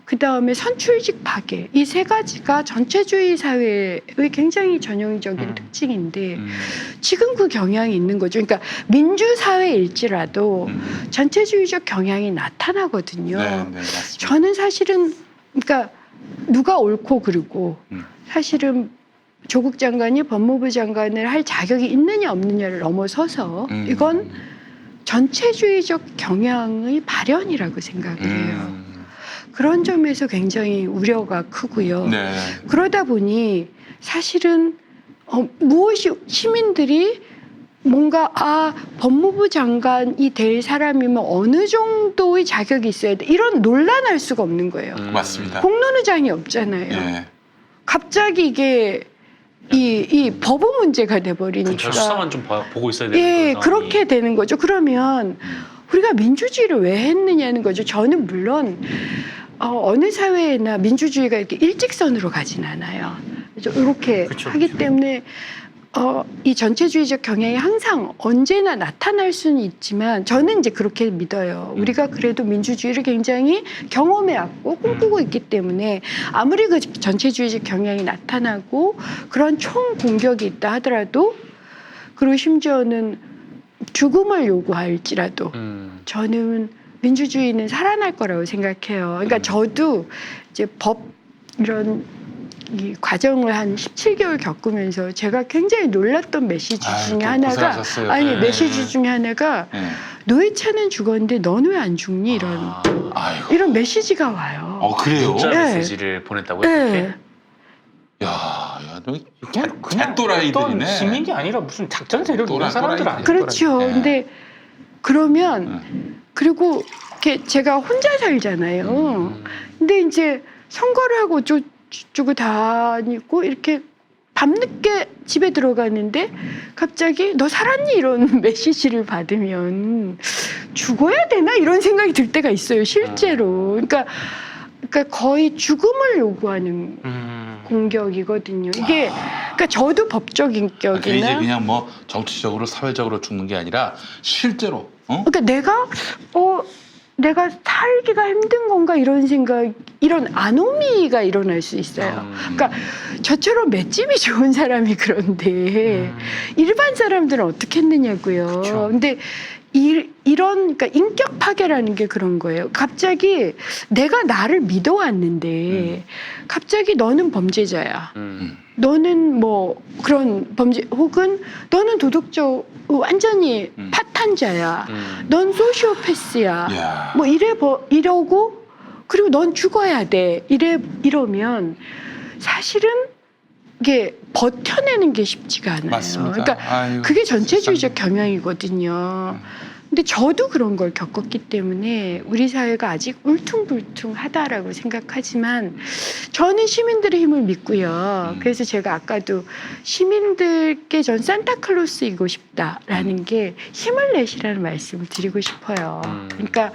그 다음에 선출직 파괴 이 세 가지가 전체주의 사회의 굉장히 전형적인 특징인데 지금 그 경향이 있는 거죠. 그러니까 민주사회일지라도 전체주의적 경향이 나타나거든요. 네, 네, 맞습니다. 저는 사실은 그러니까 누가 옳고 그르고 사실은 조국 장관이 법무부 장관을 할 자격이 있느냐 없느냐를 넘어서서 이건 전체주의적 경향의 발현이라고 생각을 해요. 그런 점에서 굉장히 우려가 크고요. 네. 그러다 보니 사실은 무엇이 시민들이 뭔가 법무부 장관이 될 사람이면 어느 정도의 자격이 있어야 돼 이런 논란할 수가 없는 거예요. 맞습니다. 공론의장이 없잖아요. 예. 갑자기 이게 이 법의 문제가 돼버리니까 그렇죠. 수사만 좀 보고 있어야 되는 예, 그런 그렇게 상황이. 되는 거죠. 그러면 우리가 민주주의를 왜 했느냐는 거죠. 저는 물론 어느 사회나 민주주의가 이렇게 일직선으로 가진 않아요. 이렇게 그쵸, 하기 그쵸. 때문에 이 전체주의적 경향이 항상 언제나 나타날 수는 있지만 저는 이제 그렇게 믿어요. 우리가 그래도 민주주의를 굉장히 경험해왔고 꿈꾸고 있기 때문에 아무리 그 전체주의적 경향이 나타나고 그런 총 공격이 있다 하더라도 그리고 심지어는 죽음을 요구할지라도 저는 민주주의는 살아날 거라고 생각해요. 그러니까 저도 이제 법 이런 이 과정을 한 17개월 겪으면서 제가 굉장히 놀랐던 메시지 중에 하나가 고생하셨어요. 메시지 중에 하나가 네. 노회찬은 죽었는데 넌 왜 안 죽니 아이고. 이런 메시지가 와요. 그래요? 문자 네. 메시지를 보냈다고요? 네. 야, 너 그냥 잣도라이들이네. 어떤 시민이 아니라 무슨 작전 세력을 또라이, 이런 사람들 또라이. 아니에요? 그렇죠. 네. 근데 그러면 그리고 이렇게 제가 혼자 살잖아요. 근데 이제 선거를 하고 주고 다니고 이렇게 밤늦게 집에 들어가는데 갑자기 너 살았니 이런 메시지를 받으면 죽어야 되나 이런 생각이 들 때가 있어요 실제로. 그러니까 거의 죽음을 요구하는 공격이거든요. 이게 그러니까 저도 법적 그게 이제 인격이나 그냥 뭐 정치적으로 사회적으로 죽는 게 아니라 실제로 그러니까 내가 살기가 힘든 건가 이런 생각, 이런 아노미가 일어날 수 있어요. 그러니까 저처럼 맷집이 좋은 사람이 그런데 일반 사람들은 어떻게 했느냐고요. 그쵸. 근데 이런 그러니까 인격 파괴라는 게 그런 거예요. 갑자기 내가 나를 믿어왔는데 갑자기 너는 범죄자야. 너는 뭐 그런 범죄 혹은 너는 도덕적 완전히 파탄자야. 넌 소시오패스야. 야. 뭐 이러고 그리고 넌 죽어야 돼. 이러면 사실은 이게 버텨내는 게 쉽지가 않아요. 맞습니다. 그러니까 아유, 그게 전체주의적 경향이거든요. 근데 저도 그런 걸 겪었기 때문에 우리 사회가 아직 울퉁불퉁하다라고 생각하지만 저는 시민들의 힘을 믿고요. 그래서 제가 아까도 시민들께 전 산타클로스이고 싶다라는 게 힘을 내시라는 말씀을 드리고 싶어요. 그러니까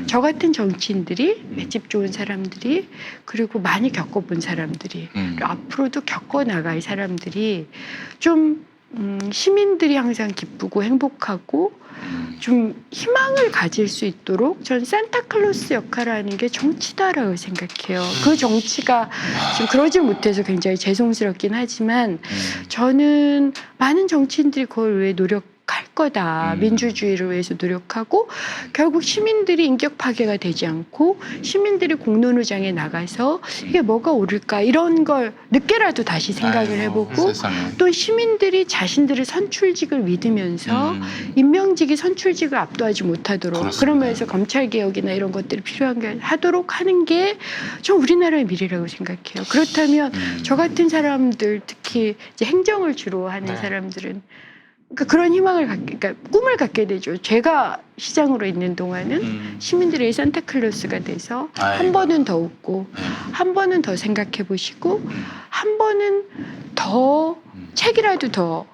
저 같은 정치인들이 맷집 좋은 사람들이 그리고 많이 겪어본 사람들이 그리고 앞으로도 겪어나갈 사람들이 좀 시민들이 항상 기쁘고 행복하고 좀 희망을 가질 수 있도록 전 산타클로스 역할을 하는 게 정치다라고 생각해요. 그 정치가 지금 그러지 못해서 굉장히 죄송스럽긴 하지만 저는 많은 정치인들이 그걸 위해 노력할 거다. 민주주의를 위해서 노력하고 결국 시민들이 인격 파괴가 되지 않고 시민들이 공론의장에 나가서 이게 뭐가 옳을까 이런 걸 늦게라도 다시 생각을 해보고 세상에. 또 시민들이 자신들의 선출직을 믿으면서 임명직이 선출직을 압도하지 못하도록 그렇습니다. 그러면서 검찰개혁이나 이런 것들이 필요한 게 하도록 하는 게 저 우리나라의 미래라고 생각해요. 그렇다면 저 같은 사람들 특히 이제 행정을 주로 하는 사람들은 그러니까 그런 희망을 그러니까 꿈을 갖게 되죠. 제가 시장으로 있는 동안은 시민들의 산타클로스가 돼서 한 아이고. 번은 더 웃고 한 번은 더 생각해 보시고 한 번은 더 책이라도 더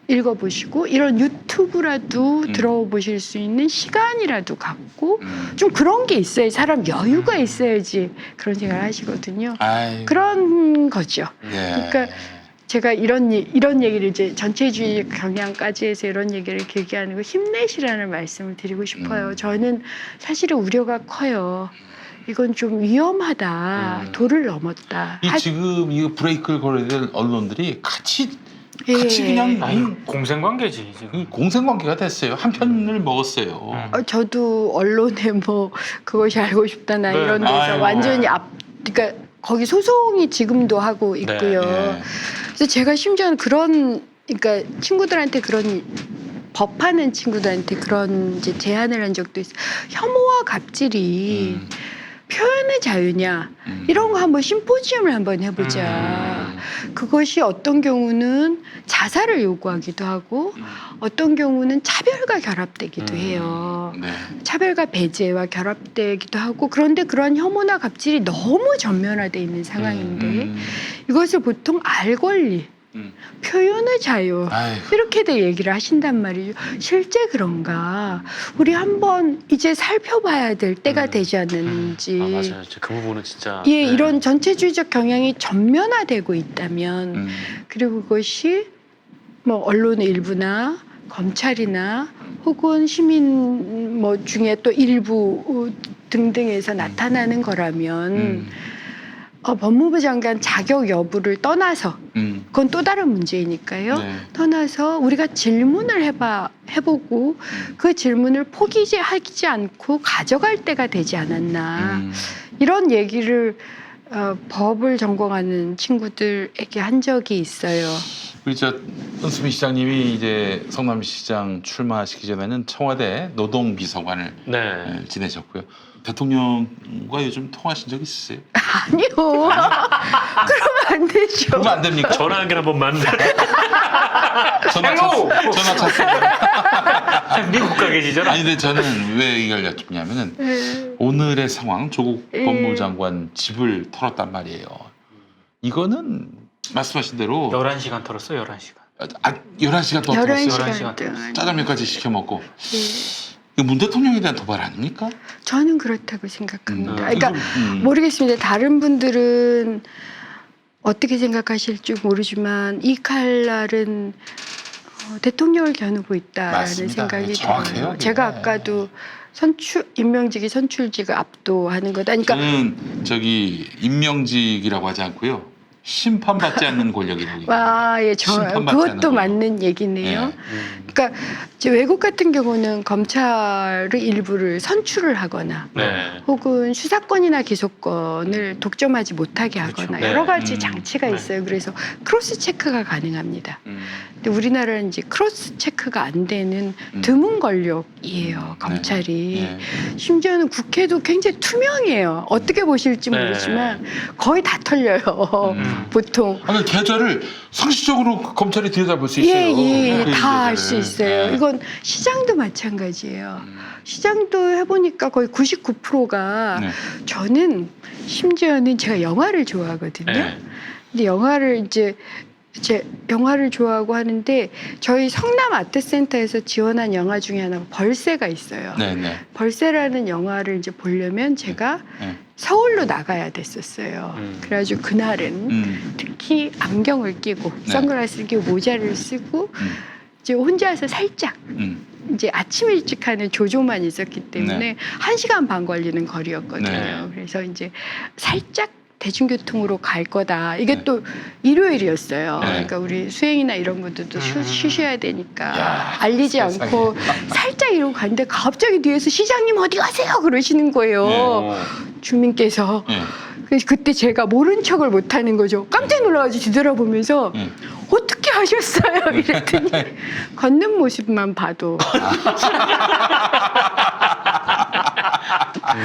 읽어보시고 이런 유튜브라도 들어보실 수 있는 시간이라도 갖고 좀 그런 게 있어야 사람 여유가 있어야지 그런 생각을 하시거든요. 아이고. 그런 거죠. 예. 그러니까 제가 이런 얘기를 이제 전체주의 경향까지 해서 이런 얘기를 길게 하는 거 힘내시라는 말씀을 드리고 싶어요. 저는 사실은 우려가 커요. 이건 좀 위험하다. 도를 넘었다. 지금 이 브레이크를 걸어야 될 언론들이 같이 예. 그냥 아니, 공생관계지 지금. 이 공생관계가 됐어요. 한 편을 먹었어요. 저도 언론에 뭐 그것이 알고 싶다나 네. 이런 데서 아이고. 완전히 그러니까 거기 소송이 지금도 하고 있고요. 예. 그래서 제가 심지어는 그러니까 친구들한테 그런 법하는 친구들한테 그런 이제 제안을 한 적도 있어요. 혐오와 갑질이 표현의 자유냐 이런 거 한번 심포지움을 한번 해보자. 그것이 어떤 경우는 자살을 요구하기도 하고 어떤 경우는 차별과 결합되기도 해요. 네. 차별과 배제와 결합되기도 하고 그런데 그런 혐오나 갑질이 너무 전면화돼 있는 상황인데 이것을 보통 알 권리, 표현의 자유 아이고. 이렇게들 얘기를 하신단 말이죠. 실제 그런가? 우리 한번 이제 살펴봐야 될 때가 되지 않았는지. 아, 맞아요. 그 부분은 진짜. 예, 이런 전체주의적 경향이 전면화되고 있다면 그리고 그것이 뭐 언론의 일부나 검찰이나 혹은 시민 뭐 중에 또 일부 등등에서 나타나는 거라면 법무부 장관 자격 여부를 떠나서 그건 또 다른 문제이니까요. 네. 떠나서 우리가 질문을 해보고 그 질문을 포기하지 않고 가져갈 때가 되지 않았나. 이런 얘기를 법을 전공하는 친구들에게 한 적이 있어요. 우리 은수미 시장님이 이제 성남시장 출마하시기 전에는 청와대 노동비서관을 네. 지내셨고요. 대통령과 요즘 통화하신 적 있으세요? 아니요. 그러면 안 되죠. 그러면 안 됩니까? 전화 연결 한 번만. 전화 찼습니다. 미국 가 계시잖아. 아니 근데 저는 왜 이걸 여쭙냐면은 오늘의 상황 조국 법무부 장관 집을 털었단 말이에요. 이거는 말씀하신 대로 11시간 털었어, 11시간. 11시간 동안 털었어요. 11시간 동안. 짜장면까지 시켜 먹고. 이거 문 대통령에 대한 도발 아닙니까? 저는 그렇다고 생각합니다. 이거, 그러니까 모르겠습니다. 다른 분들은 어떻게 생각하실지 모르지만 이 칼날은 대통령을 겨누고 있다라는 맞습니다. 생각이 정확해요, 들어요. 그게. 제가 아까도 임명직이 선출직을 압도하는 거다. 그러니까 저는 임명직이라고 하지 않고요. 심판받지 않는 권력이라고. 예, 심판받지 그것도 않는 맞는 얘기네요. 예. 그러니까 이제 외국 같은 경우는 검찰의 일부를 선출을 하거나 네. 혹은 수사권이나 기소권을 독점하지 못하게 하거나 그렇죠. 여러 네. 가지 장치가 있어요. 그래서 크로스 체크가 가능합니다. 근데 우리나라는 이제 크로스 체크가 안 되는 드문 권력이에요. 검찰이. 네. 심지어는 국회도 굉장히 투명해요. 어떻게 보실지 네. 모르지만 거의 다 털려요. 보통. 아니, 계좌를 상식적으로 검찰이 들여다볼 수 있어요. 예, 그 다 알 수 계좌를. 있어요. 예. 이건 시장도 마찬가지예요. 시장도 해보니까 거의 99%가 네. 저는 심지어는 제가 영화를 좋아하거든요. 네. 근데 영화를 이제 영화를 좋아하고 하는데 저희 성남 아트센터에서 지원한 영화 중에 하나가 벌새가 있어요. 네네. 벌새라는 영화를 이제 보려면 제가 네. 서울로 나가야 됐었어요. 그래가지고 그날은 특히 안경을 끼고 네. 선글라스를 끼고 모자를 쓰고 이제 혼자서 살짝 이제 아침 일찍 하는 조조만 있었기 때문에 네. 1시간 반 걸리는 거리였거든요. 네. 그래서 이제 살짝 대중교통으로 갈 거다. 이게 네. 또 일요일이었어요. 네. 그러니까 우리 수행이나 이런 분들도 쉬셔야 되니까 야, 알리지 세상에. 않고 살짝 이러고 갔는데 갑자기 뒤에서 시장님 어디 가세요? 그러시는 거예요. 주민께서. 네. 그래서 그때 제가 모른 척을 못 하는 거죠. 깜짝 놀라가지고 뒤돌아보면서 네. 어떻게 하셨어요? 이랬더니 걷는 모습만 봐도.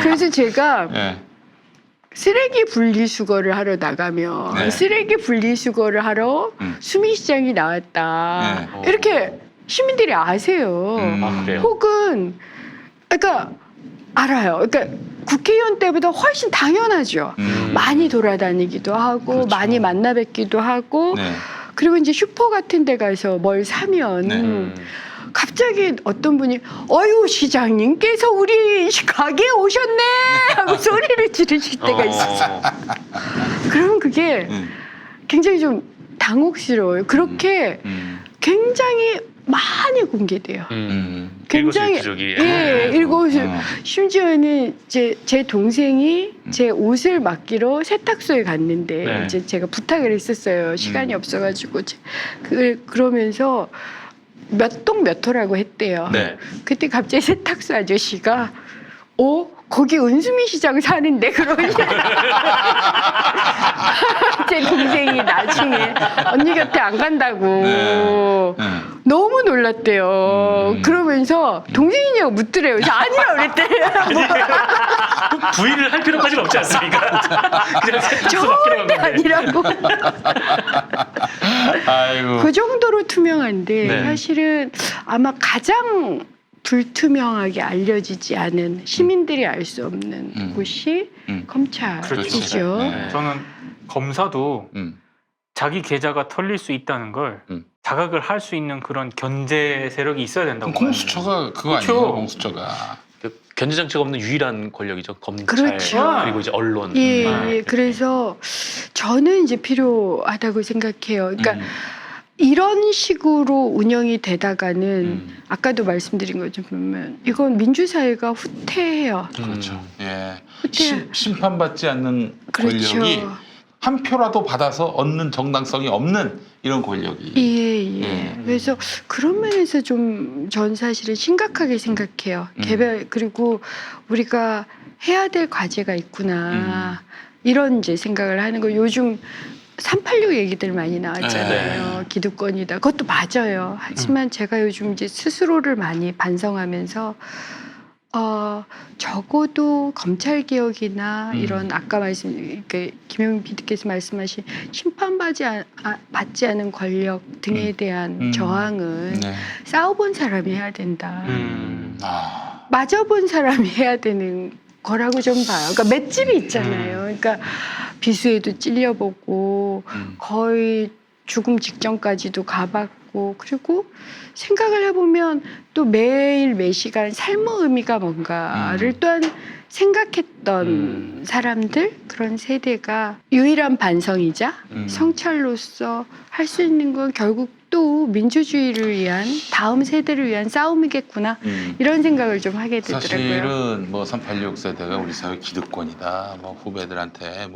그래서 제가 네. 쓰레기 분리수거를 하러 나가면 네. 쓰레기 분리수거를 하러 수미시장이 나왔다. 네. 이렇게 시민들이 아세요. 아, 그래요? 혹은 그러니까 알아요. 그러니까 국회의원 때보다 훨씬 당연하죠. 많이 돌아다니기도 하고 그렇죠. 많이 만나 뵙기도 하고 네. 그리고 이제 슈퍼 같은 데 가서 뭘 사면 네. 갑자기 어떤 분이 어유 시장님께서 우리 가게에 오셨네 하고 소리를 지르실 때가 있어요. 그러면 그게 굉장히 좀 당혹스러워요. 그렇게 굉장히 많이 공개돼요. 굉장히 일거수일투족이. 예, 일거수 어. 심지어는 제 동생이 제 옷을 맡기러 세탁소에 갔는데 네. 이제 제가 부탁을 했었어요. 시간이 없어가지고 그러면서 몇 동 몇 호라고 했대요. 네. 그때 갑자기 세탁소 아저씨가 거기 은수미 시장 사는데 그러니 제 동생이 나중에 언니 곁에 안 간다고 네. 너무 놀랐대요. 그러면서 동생이냐고 묻더래요. 그래서 아니라 그랬대요. 부인을 할 필요까지는 없지 않습니까? 그냥 세탁소 맡기러 간 절대 건데. 아니라고. 아이고. 그 정도로 투명한데 네. 사실은 아마 가장 불투명하게 알려지지 않은 시민들이 알 수 없는 곳이 검찰이죠. 네. 저는 검사도 음. 자기 계좌가 털릴 수 있다는 걸 자각을 할 수 있는 그런 견제 세력이 있어야 된다고 봐요. 공수처가 그거 그렇죠. 아니에요? 공수처가. 그 견제 장치가 없는 유일한 권력이죠. 검찰 그렇죠. 그리고 이제 언론. 예, 그래서 저는 이제 필요하다고 생각해요. 그러니까 이런 식으로 운영이 되다가는 아까도 말씀드린 것처럼 보면 이건 민주사회가 후퇴해요. 그렇죠. 예. 후퇴. 심판받지 않는 그렇죠. 권력이 한 표라도 받아서 얻는 정당성이 없는 이런 권력이. 예. 그래서 그런 면에서 좀 전 사실은 심각하게 생각해요. 개별 그리고 우리가 해야 될 과제가 있구나 이런 이제 생각을 하는 거. 요즘 386 얘기들 많이 나왔잖아요. 네. 기득권이다. 그것도 맞아요. 하지만 제가 요즘 이제 스스로를 많이 반성하면서 적어도 검찰 개혁이나 이런 아까 김용민 PD께서 말씀하신 받지 않은 권력 등에 대한 저항은 네. 싸워본 사람이 해야 된다. 아. 맞아본 사람이 해야 되는 거라고 좀 봐요. 그러니까 맷집이 있잖아요. 그러니까 비수에도 찔려보고 거의 죽음 직전까지도 가봤고 그리고 생각을 해보면 또 매일 매 시간 삶의 의미가 뭔가를 또한 생각했던 사람들 그런 세대가 유일한 반성이자 성찰로서 할 수 있는 건 결국 또 민주주의를 위한 다음 세대를 위한 싸움이겠구나 이런 생각을 좀 하게 되더라고요. 사실은 뭐 386 세대가 우리 사회 기득권이다. 뭐 후배들한테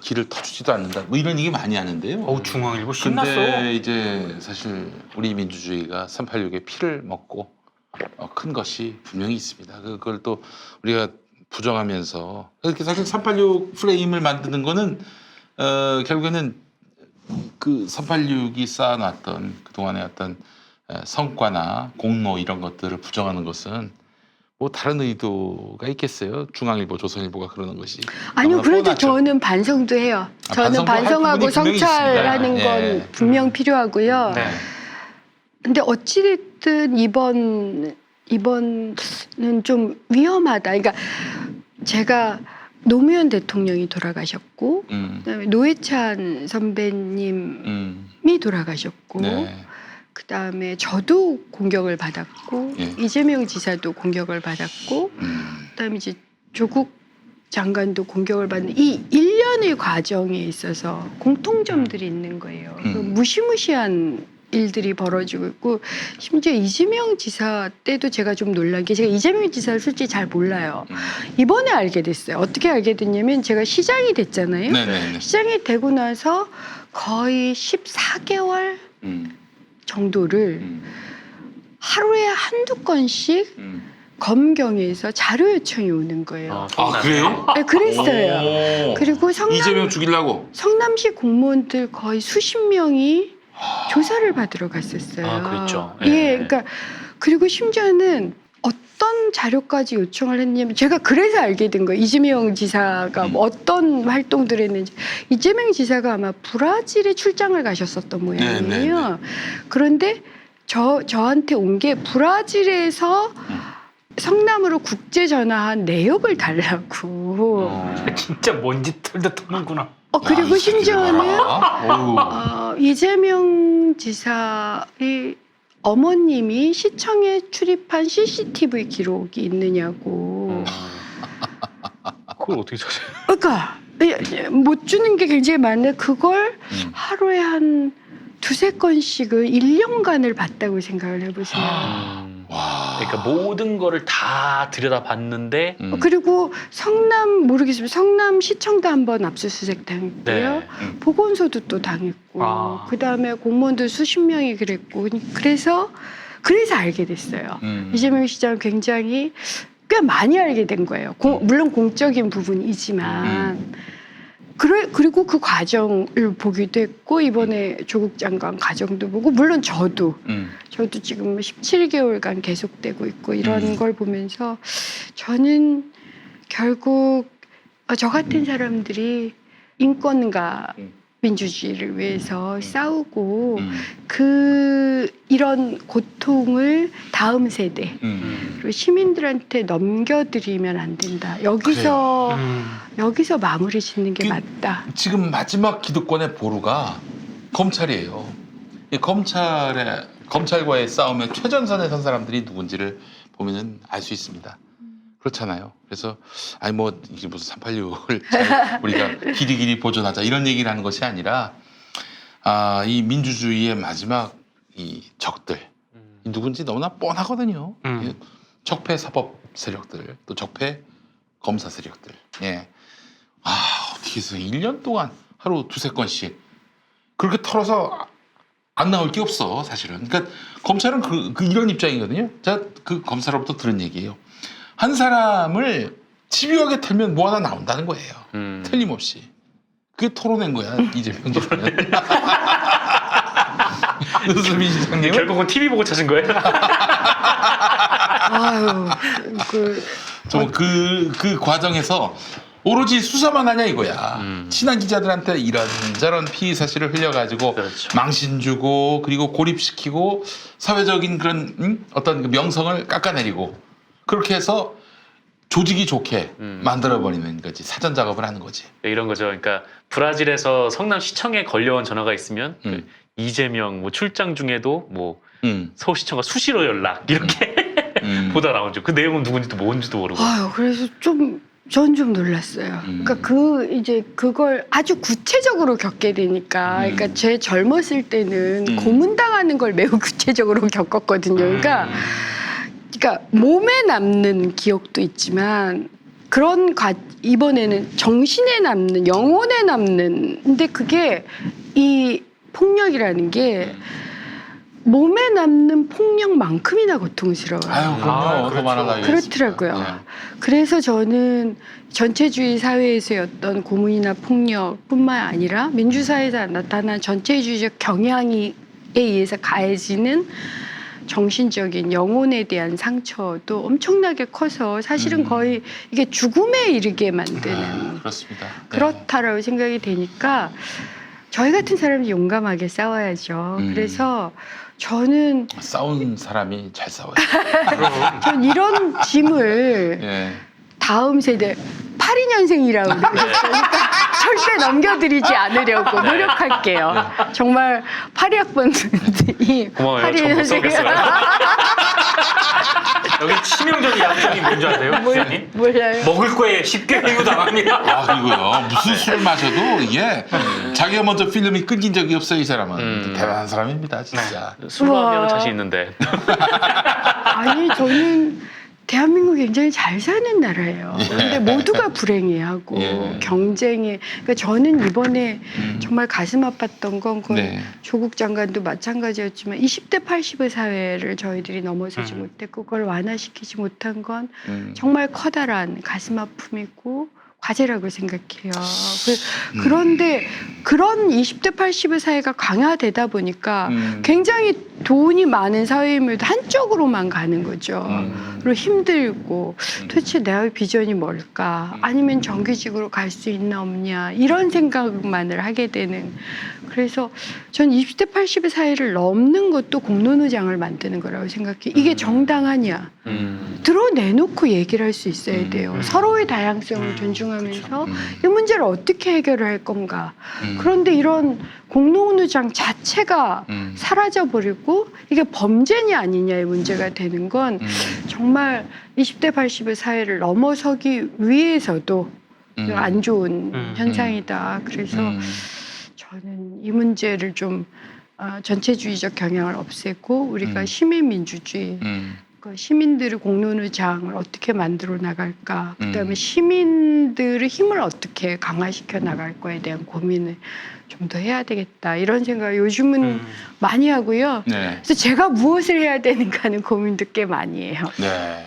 길을 터주지도 않는다. 뭐 이런 얘기 많이 하는데요. 중앙일보 신났어. 근데 이제 사실 우리 민주주의가 386의 피를 먹고 큰 것이 분명히 있습니다. 그걸 또 우리가 부정하면서 그렇게 사실 386 프레임을 만드는 거는 결국에는 그 386이 쌓아놨던 그동안의 어떤 성과나 공로 이런 것들을 부정하는 것은 뭐 다른 의도가 있겠어요? 중앙일보, 조선일보가 그러는 것이. 아니요, 너무나 그래도 뻔하죠. 저는 반성도 해요. 아, 저는 반성도 할 반성하고 부분이 분명히 성찰하는 있습니다. 건 예. 분명 필요하고요. 네. 근데 어찌됐든 이번은 좀 위험하다. 그러니까 제가 노무현 대통령이 돌아가셨고, 그다음에 노회찬 선배님이 돌아가셨고, 네. 그다음에 저도 공격을 받았고, 예. 이재명 지사도 공격을 받았고, 그다음에 이제 조국 장관도 공격을 받는 이 일련의 과정에 있어서 공통점들이 있는 거예요. 그 무시무시한 일들이 벌어지고 있고, 심지어 이재명 지사 때도 제가 좀 놀란 게, 제가 이재명 지사를 솔직히 잘 몰라요. 이번에 알게 됐어요. 어떻게 알게 됐냐면 제가 시장이 됐잖아요. 네네. 시장이 되고 나서 거의 14개월 정도를 하루에 한두 건씩 검경에서 자료 요청이 오는 거예요. 아 그래요? 네, 그랬어요. 오. 그리고 이재명 죽이려고. 성남시 공무원들 거의 수십 명이 조사를 받으러 갔었어요. 아, 그랬죠. 예, 예. 그러니까 그리고 심지어는 어떤 자료까지 요청을 했냐면, 제가 그래서 알게 된 거예요. 이재명 지사가 뭐 어떤 활동들을 했는지. 이재명 지사가 아마 브라질에 출장을 가셨었던 모양이에요. 그런데 저한테 온 게 브라질에서 성남으로 국제 전화한 내역을 달라고. 진짜 뭔 짓들도 터는구나. 그리고 심지어는 어우. 이재명 지사의 어머님이 시청에 출입한 CCTV 기록이 있느냐고. 그걸 어떻게 찾아요? 그러니까 못 주는 게 굉장히 많은데, 그걸 하루에 한 두세 건씩을 1년간을 봤다고 생각을 해보세요. 와. 그러니까 모든 거를 다 들여다봤는데 그리고 모르겠지만 성남시청도 한번 압수수색 당했고요. 네. 보건소도 또 당했고, 그다음에 공무원들 수십 명이 그랬고, 그래서 알게 됐어요. 이재명 시장은 굉장히 꽤 많이 알게 된 거예요. 물론 공적인 부분이지만. 그리고 그 과정을 보기도 했고, 이번에 조국 장관 과정도 보고, 물론 저도 지금 17개월간 계속되고 있고, 이런 걸 보면서 저는 결국 저 같은 사람들이 인권과 민주주의를 위해서 싸우고, 이런 고통을 다음 세대 그리고 시민들한테 넘겨드리면 안 된다. 여기서 마무리 짓는 게 맞다. 지금 마지막 기득권의 보루가 검찰이에요. 이 검찰과의 싸움에 최전선에 선 사람들이 누군지를 보면은 알 수 있습니다. 그렇잖아요. 그래서 이게 무슨 386을 우리가 길이길이 보존하자 이런 얘기를 하는 것이 아니라, 이 민주주의의 마지막 이 적들 이 누군지 너무나 뻔하거든요. 적폐 사법 세력들, 또 적폐 검사 세력들. 예. 어떻게 해서 1년 동안 하루 두세 건씩 그렇게 털어서 안 나올 게 없어, 사실은. 그러니까 검찰은 이런 입장이거든요. 제가 그 검사로부터 들은 얘기예요. 한 사람을 집요하게 털면 뭐 하나 나온다는 거예요. 틀림없이. 그게 토론한 거야, 이재명 지사는. 윤수민 시장님은 결국은 TV 보고 찾은 거예요? 아유, 그 과정에서 오로지 수사만 하냐 이거야. 친한 기자들한테 이런저런 피의 사실을 흘려가지고 그렇죠. 망신 주고, 그리고 고립시키고, 사회적인 그런 어떤 그 명성을 깎아내리고, 그렇게 해서 조직이 좋게 만들어버리는 거지. 사전 작업을 하는 거지. 이런 거죠. 그러니까 브라질에서 성남시청에 걸려온 전화가 있으면 이재명 뭐 출장 중에도 뭐 서울시청과 수시로 연락 이렇게 보다 나오죠. 그 내용은 누군지도 뭔지도 모르고. 그래서 전 좀 놀랐어요. 그러니까 그걸 아주 구체적으로 겪게 되니까, 그러니까 제 젊었을 때는 고문당하는 걸 매우 구체적으로 겪었거든요. 그러니까 몸에 남는 기억도 있지만, 이번에는 정신에 남는, 영혼에 남는. 근데 그게 이 폭력이라는 게 몸에 남는 폭력만큼이나 고통스러워요. 그럼요. 더 많아가겠습니다. 그렇더라고요. 네. 그래서 저는 전체주의 사회에서의 어떤 고문이나 폭력뿐만 아니라 민주사회에서 나타난 전체주의적 경향에 의해서 가해지는 정신적인 영혼에 대한 상처도 엄청나게 커서 사실은 거의 이게 죽음에 이르게 만드는 그렇습니다. 네. 그렇다라고 생각이 되니까 저희 같은 사람이 용감하게 싸워야죠. 그래서 저는 싸운 사람이 잘 싸워요. 전 이런 짐을 예. 다음 세대 82년생이라고 그러니까 절대 넘겨드리지 않으려고 노력할게요. 정말 82학번들이 고마워요. 저못 쏘겠어요. 여기 치명적인 약점이 뭔지 아세요, 부장님? 몰라요. 먹을 거에 쉽게 회유당합니다. 아 이거요. 무슨 술 마셔도 이게 자기가 먼저 필름이 끊긴 적이 없어요. 이 사람은 대단한 사람입니다, 진짜. 술로 우와. 하면 자신 있는데. 아니 저는 대한민국 굉장히 잘 사는 나라예요. 근데 모두가 불행해하고 예. 경쟁에 그러니까 저는 이번에 정말 가슴 아팠던 건 그건 네. 조국 장관도 마찬가지였지만 20대 80의 사회를 저희들이 넘어서지 못했고 그걸 완화시키지 못한 건 정말 커다란 가슴 아픔이고 과제라고 생각해요. 그런데 그런 20대 80의 사회가 강화되다 보니까 굉장히 돈이 많은 사회임에도 한쪽으로만 가는 거죠. 그리고 힘들고 도대체 나의 비전이 뭘까? 아니면 정규직으로 갈 수 있나 없냐? 이런 생각만을 하게 되는. 그래서 전 20대 80의 사회를 넘는 것도 공론의장을 만드는 거라고 생각해요. 이게 정당하냐? 드러내놓고 얘기를 할 수 있어야 돼요. 서로의 다양성을 존중하면서 이 문제를 어떻게 해결을 할 건가. 그런데 이런 공론의장 자체가 사라져버리고 이게 범죄냐 아니냐의 문제가 되는 건 정말 20대 80의 사회를 넘어서기 위해서도 안 좋은 현상이다. 그래서 저는 이 문제를 좀 전체주의적 경향을 없애고 우리가 시민민주주의 그 시민들의 공론의장을 어떻게 만들어 나갈까, 그다음에 시민들의 힘을 어떻게 강화시켜 나갈 거에 대한 고민을 좀 더 해야 되겠다 이런 생각을 요즘은 많이 하고요. 네. 그래서 제가 무엇을 해야 되는가 하는 고민도 꽤 많이 해요. 네.